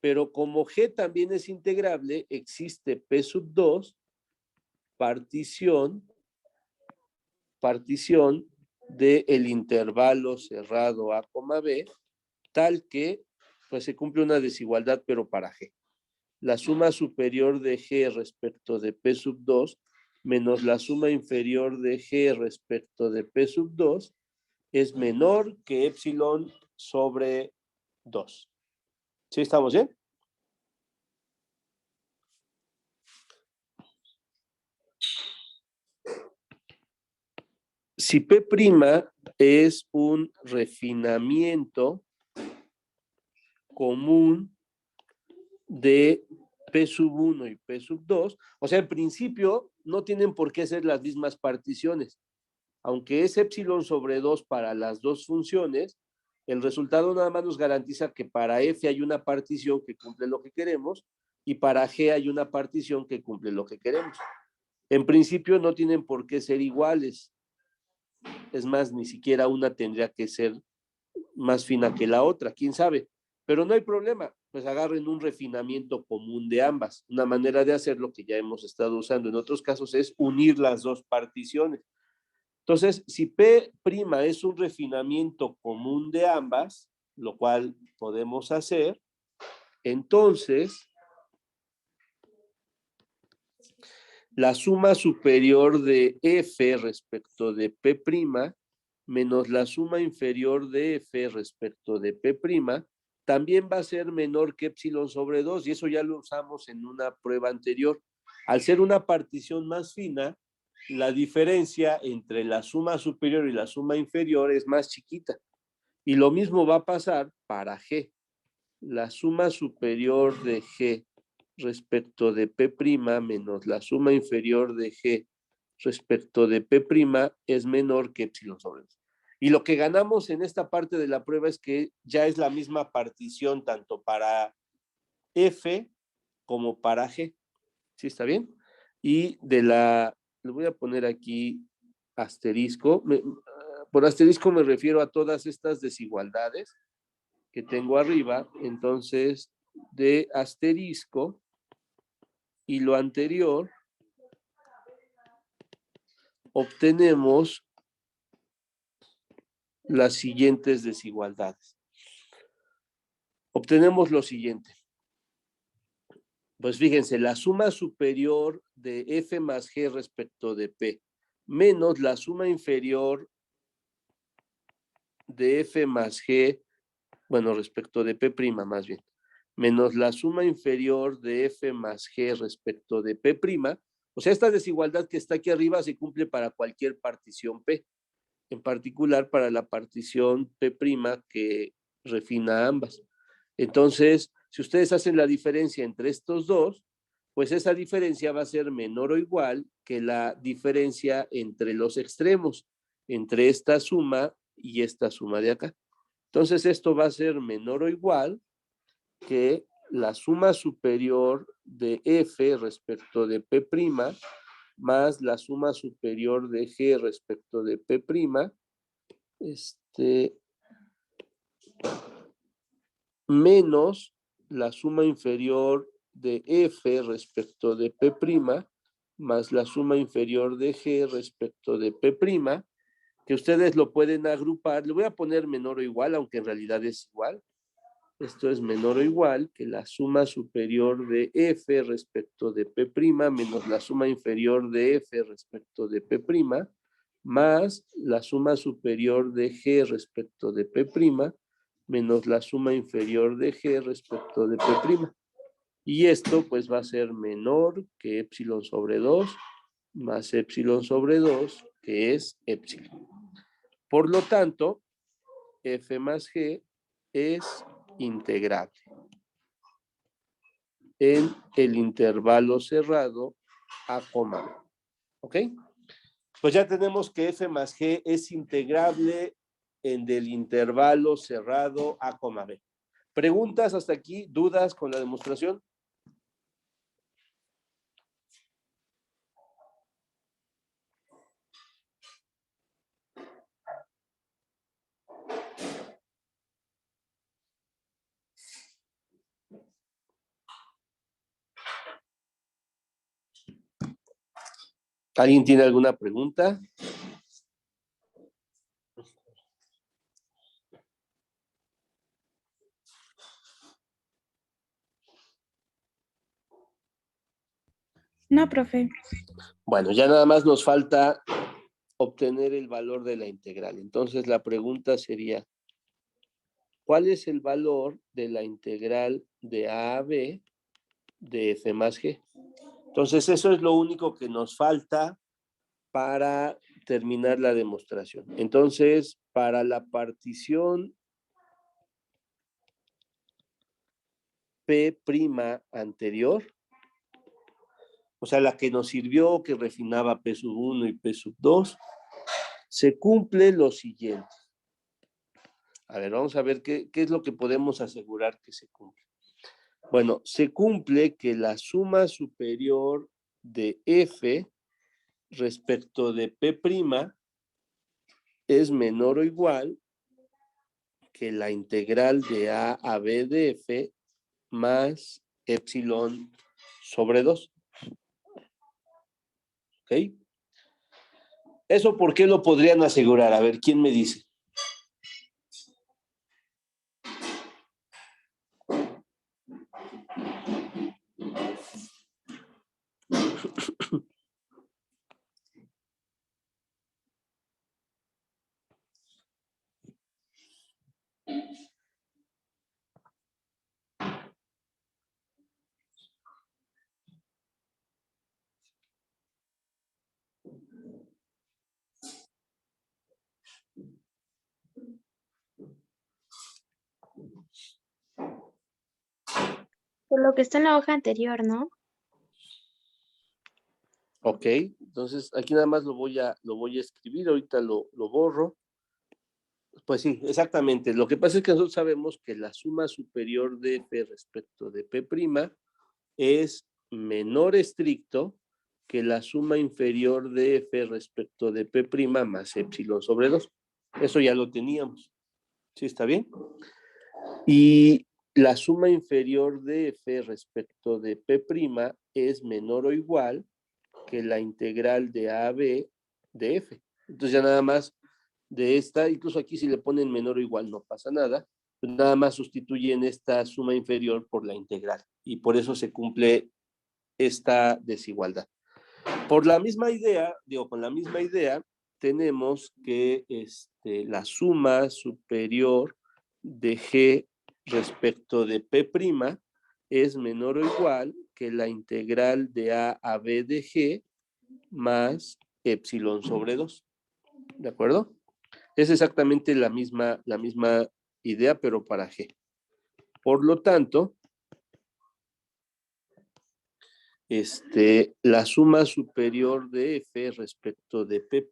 S1: pero como G también es integrable, existe P sub 2 partición del intervalo cerrado A, B, tal que pues se cumple una desigualdad, pero para G. La suma superior de G respecto de P sub 2 menos la suma inferior de G respecto de P sub 2 es menor que epsilon sobre 2. ¿Sí estamos bien? Si P' es un refinamiento común de P sub 1 y P sub 2, o sea, en principio no tienen por qué ser las mismas particiones. Aunque es epsilon sobre 2 para las dos funciones, el resultado nada más nos garantiza que para F hay una partición que cumple lo que queremos y para G hay una partición que cumple lo que queremos. En principio no tienen por qué ser iguales. Es más, ni siquiera una tendría que ser más fina que la otra, quién sabe. Pero no hay problema, pues agarren un refinamiento común de ambas. Una manera de hacerlo que ya hemos estado usando en otros casos es unir las dos particiones. Entonces, si P' es un refinamiento común de ambas, lo cual podemos hacer, entonces la suma superior de F respecto de P' menos la suma inferior de F respecto de P' también va a ser menor que epsilon sobre 2, y eso ya lo usamos en una prueba anterior. Al ser una partición más fina, la diferencia entre la suma superior y la suma inferior es más chiquita. Y lo mismo va a pasar para G. La suma superior de G respecto de P' menos la suma inferior de G respecto de P' es menor que epsilon sobre 2. Y lo que ganamos en esta parte de la prueba es que ya es la misma partición tanto para F como para G. ¿Sí está bien? Y le voy a poner aquí asterisco. Por asterisco me refiero a todas estas desigualdades que tengo arriba. Entonces, de asterisco y lo anterior, obtenemos las siguientes desigualdades. Obtenemos lo siguiente. Pues fíjense, la suma superior de F más G respecto de P menos la suma inferior de F más G bueno, respecto de P' más bien, menos la suma inferior de F más G respecto de P'. O sea, esta desigualdad que está aquí arriba se cumple para cualquier partición P, en particular para la partición P' que refina ambas. Entonces, si ustedes hacen la diferencia entre estos dos, pues esa diferencia va a ser menor o igual que la diferencia entre los extremos, entre esta suma y esta suma de acá. Entonces, esto va a ser menor o igual que la suma superior de F respecto de P' más la suma superior de G respecto de P', menos la suma inferior de F respecto de P', más la suma inferior de G respecto de P', que ustedes lo pueden agrupar. Le voy a poner menor o igual, aunque en realidad es igual. Esto es menor o igual que la suma superior de F respecto de P' menos la suma inferior de F respecto de P', más la suma superior de G respecto de P' menos la suma inferior de G respecto de P'. Y esto pues va a ser menor que epsilon sobre 2 más epsilon sobre 2, que es epsilon. Por lo tanto, F más G es integrable en el intervalo cerrado A, B. ¿Ok? Pues ya tenemos que F más G es integrable en el intervalo cerrado A, B. ¿Preguntas hasta aquí? ¿Dudas con la demostración? ¿Alguien tiene alguna pregunta?
S4: No, profe.
S1: Bueno, ya nada más nos falta obtener el valor de la integral. Entonces la pregunta sería, ¿cuál es el valor de la integral de A a B de F más G? Entonces eso es lo único que nos falta para terminar la demostración. Entonces, para la partición P' anterior, o sea, la que nos sirvió, que refinaba P sub 1 y P sub 2, se cumple lo siguiente. A ver, vamos a ver qué es lo que podemos asegurar que se cumple. Bueno, se cumple que la suma superior de F respecto de P' es menor o igual que la integral de A a B de F más epsilon sobre 2. ¿Ok? ¿Eso por qué lo podrían asegurar? A ver, ¿quién me dice?
S5: Por lo que está en la hoja anterior, ¿no?
S1: Ok, entonces aquí nada más lo voy a escribir, ahorita lo borro. Pues sí, exactamente. Lo que pasa es que nosotros sabemos que la suma superior de F respecto de P' es menor estricto que la suma inferior de F respecto de P' más epsilon sobre 2. Eso ya lo teníamos. ¿Sí está bien? Y la suma inferior de F respecto de P' es menor o igual que la integral de AB de F. Entonces ya nada más de esta, incluso aquí si le ponen menor o igual no pasa nada, pues nada más sustituyen esta suma inferior por la integral y por eso se cumple esta desigualdad. Por la misma idea, con la misma idea, tenemos que la suma superior de G respecto de P' es menor o igual que la integral de A B de G más epsilon sobre 2. ¿De acuerdo? Es exactamente la misma idea, pero para G. Por lo tanto, la suma superior de F respecto de P'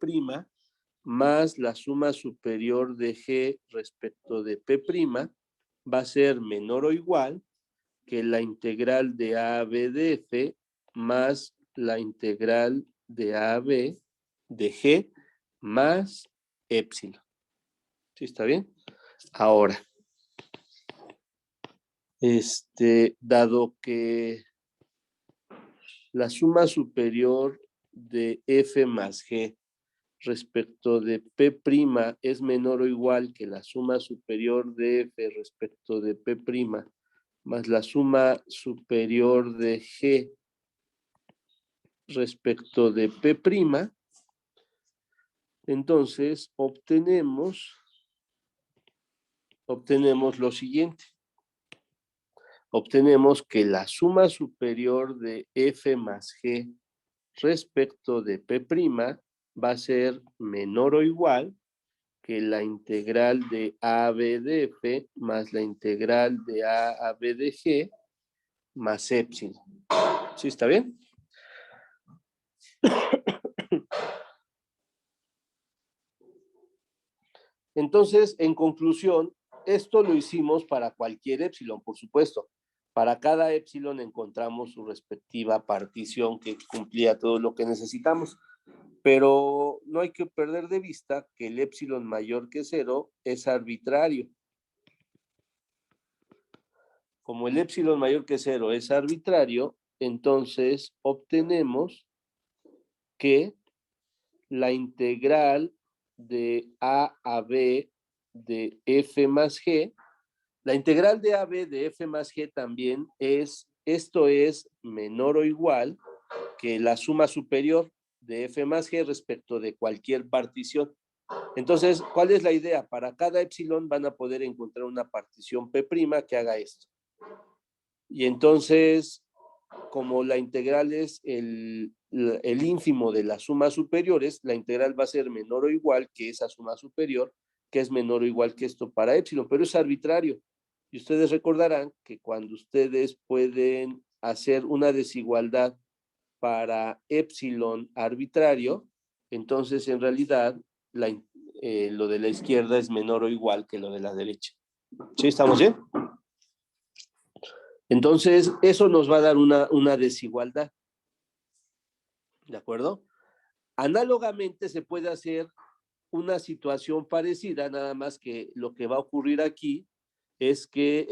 S1: más la suma superior de G respecto de P' va a ser menor o igual que la integral de AB de F más la integral de AB de G más epsilon. ¿Sí está bien? Ahora, dado que la suma superior de F más G respecto de P' es menor o igual que la suma superior de F respecto de P' más la suma superior de G respecto de P', entonces obtenemos lo siguiente. Obtenemos que la suma superior de F más G respecto de P' va a ser menor o igual que la integral de AB de F más la integral de AB de G más epsilon. ¿Sí está bien? Entonces, en conclusión, esto lo hicimos para cualquier epsilon, por supuesto. Para cada epsilon encontramos su respectiva partición que cumplía todo lo que necesitamos. Pero no hay que perder de vista que el epsilon mayor que 0 es arbitrario. Como el epsilon mayor que 0 es arbitrario, entonces obtenemos que la integral de A a B de F más G, la integral de AB de F más G también esto es menor o igual que la suma superior de F más G respecto de cualquier partición. Entonces, ¿cuál es la idea? Para cada epsilon van a poder encontrar una partición P' que haga esto. Y entonces, como la integral es el ínfimo de las sumas superiores, la integral va a ser menor o igual que esa suma superior, que es menor o igual que esto para epsilon, pero es arbitrario. Y ustedes recordarán que cuando ustedes pueden hacer una desigualdad para epsilon arbitrario, entonces en realidad lo de la izquierda es menor o igual que lo de la derecha. ¿Sí? ¿Estamos bien? Entonces, eso nos va a dar una desigualdad. ¿De acuerdo? Análogamente se puede hacer una situación parecida, nada más que lo que va a ocurrir aquí es que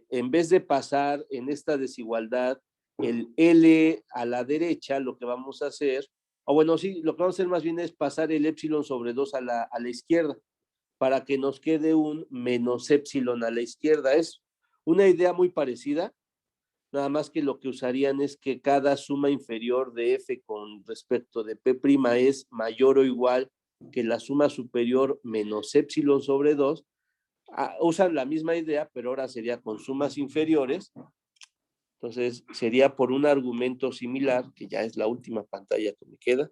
S1: en vez de pasar en esta desigualdad el L a la derecha, lo que vamos a hacer, o bueno, sí, lo que vamos a hacer más bien es pasar el epsilon sobre 2 a la izquierda, para que nos quede un menos epsilon a la izquierda. Es una idea muy parecida, nada más que lo que usarían es que cada suma inferior de F con respecto de P' es mayor o igual que la suma superior menos epsilon sobre 2. Usan la misma idea, pero ahora sería con sumas inferiores. Entonces, sería por un argumento similar, que ya es la última pantalla que me queda,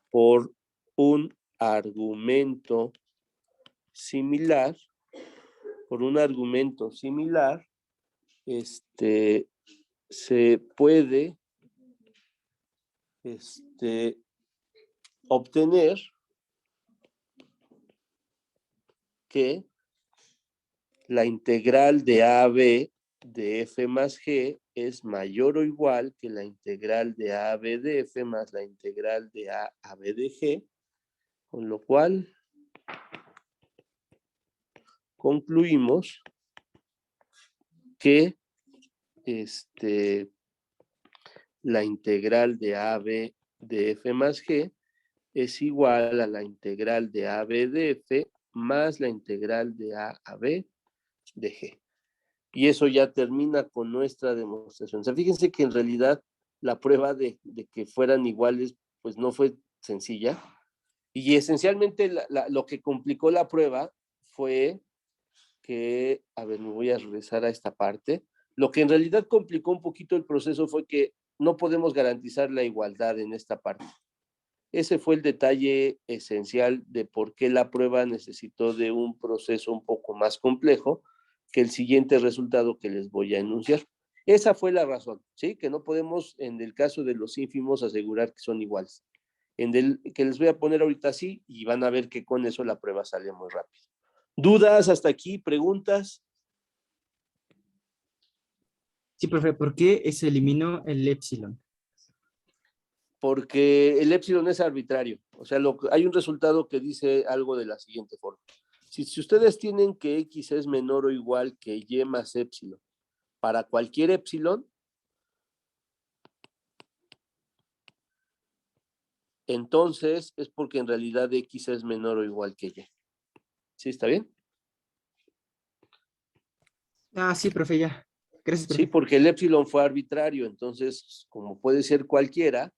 S1: por un argumento similar, se puede obtener que la integral de AB de F más G es mayor o igual que la integral de AB de F más la integral de AB de G, con lo cual concluimos que la integral de AB de F más G es igual a la integral de AB de F más la integral de AB de G. Y eso ya termina con nuestra demostración. O sea, fíjense que en realidad la prueba de que fueran iguales, pues no fue sencilla. Y esencialmente lo que complicó la prueba fue que, a ver, me voy a regresar a esta parte. Lo que en realidad complicó un poquito el proceso fue que no podemos garantizar la igualdad en esta parte. Ese fue el detalle esencial de por qué la prueba necesitó de un proceso un poco más complejo que el siguiente resultado que les voy a enunciar. Esa fue la razón, ¿sí? Que no podemos, en el caso de los ínfimos, asegurar que son iguales. Que les voy a poner ahorita sí, y van a ver que con eso la prueba sale muy rápido. ¿Dudas hasta aquí? ¿Preguntas?
S3: Sí, profe, ¿por qué se eliminó el epsilon?
S1: Porque el épsilon es arbitrario. O sea, hay un resultado que dice algo de la siguiente forma. Si ustedes tienen que X es menor o igual que Y más épsilon para cualquier épsilon, entonces es porque en realidad X es menor o igual que Y. ¿Sí está bien?
S3: Ah, sí, profe, ya. Gracias, profe.
S1: Sí, porque el épsilon fue arbitrario, entonces, como puede ser cualquiera,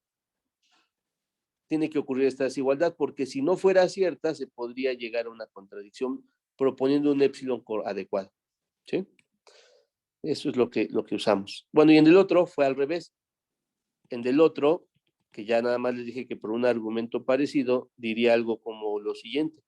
S1: tiene que ocurrir esta desigualdad, porque si no fuera cierta, se podría llegar a una contradicción proponiendo un épsilon adecuado. ¿Sí? Eso es lo que usamos. Bueno, y en el otro fue al revés. En el otro, que ya nada más les dije que por un argumento parecido, diría algo como lo siguiente.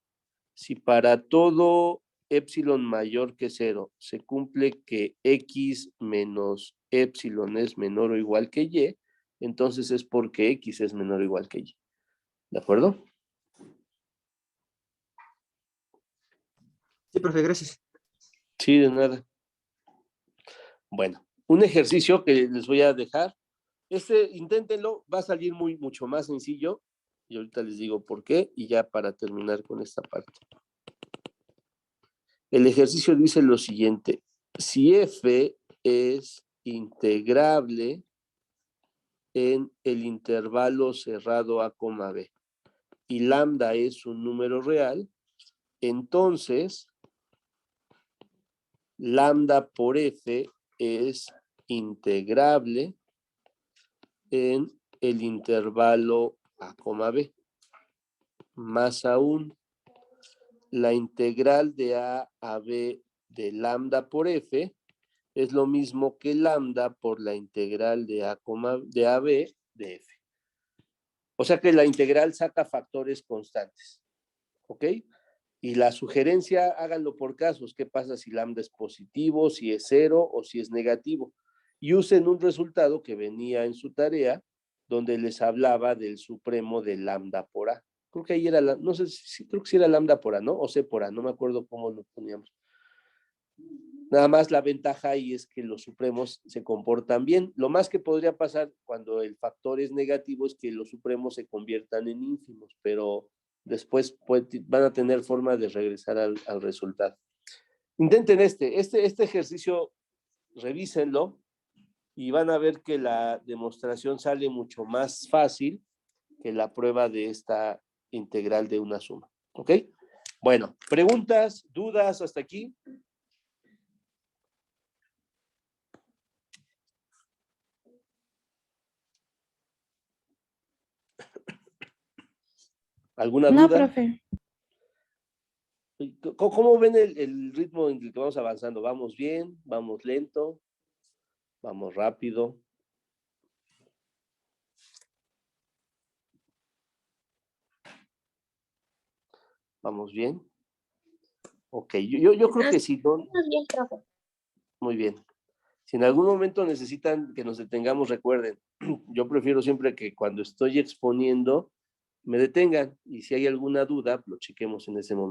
S1: Si para todo épsilon mayor que 0 se cumple que X menos épsilon es menor o igual que Y, entonces es porque X es menor o igual que Y. ¿De acuerdo?
S3: Sí, profe, gracias.
S1: Sí, de nada. Bueno, un ejercicio que les voy a dejar. Inténtenlo, va a salir mucho más sencillo. Y ahorita les digo por qué. Y ya para terminar con esta parte. El ejercicio dice lo siguiente. Si f es integrable en el intervalo cerrado a, b y lambda es un número real, entonces lambda por f es integrable en el intervalo a, b. Más aún, la integral de a b de lambda por f es lo mismo que lambda por la integral de a b de f. O sea que la integral saca factores constantes. ¿Ok? Y la sugerencia, háganlo por casos. ¿Qué pasa si lambda es positivo, si es 0 o si es negativo? Y usen un resultado que venía en su tarea, donde les hablaba del supremo de lambda por a. Creo que ahí era, no sé si, creo que sí era lambda por a, ¿no? O c por a, no me acuerdo cómo lo poníamos. Nada más la ventaja ahí es que los supremos se comportan bien. Lo más que podría pasar cuando el factor es negativo es que los supremos se conviertan en ínfimos, pero después van a tener forma de regresar al resultado. Intenten este ejercicio, revísenlo y van a ver que la demostración sale mucho más fácil que la prueba de esta integral de una suma. ¿Ok? Bueno, preguntas, dudas hasta aquí. ¿Alguna
S4: No,
S1: duda?
S4: profe.
S1: ¿Cómo ven el ritmo en el que vamos avanzando? ¿Vamos bien? ¿Vamos lento? ¿Vamos rápido? ¿Vamos bien? Ok, yo creo que sí, ¿no?
S5: Bien, profe.
S1: Muy bien. Si en algún momento necesitan que nos detengamos, recuerden, yo prefiero siempre que cuando estoy exponiendo me detengan y si hay alguna duda, lo chequemos en ese momento.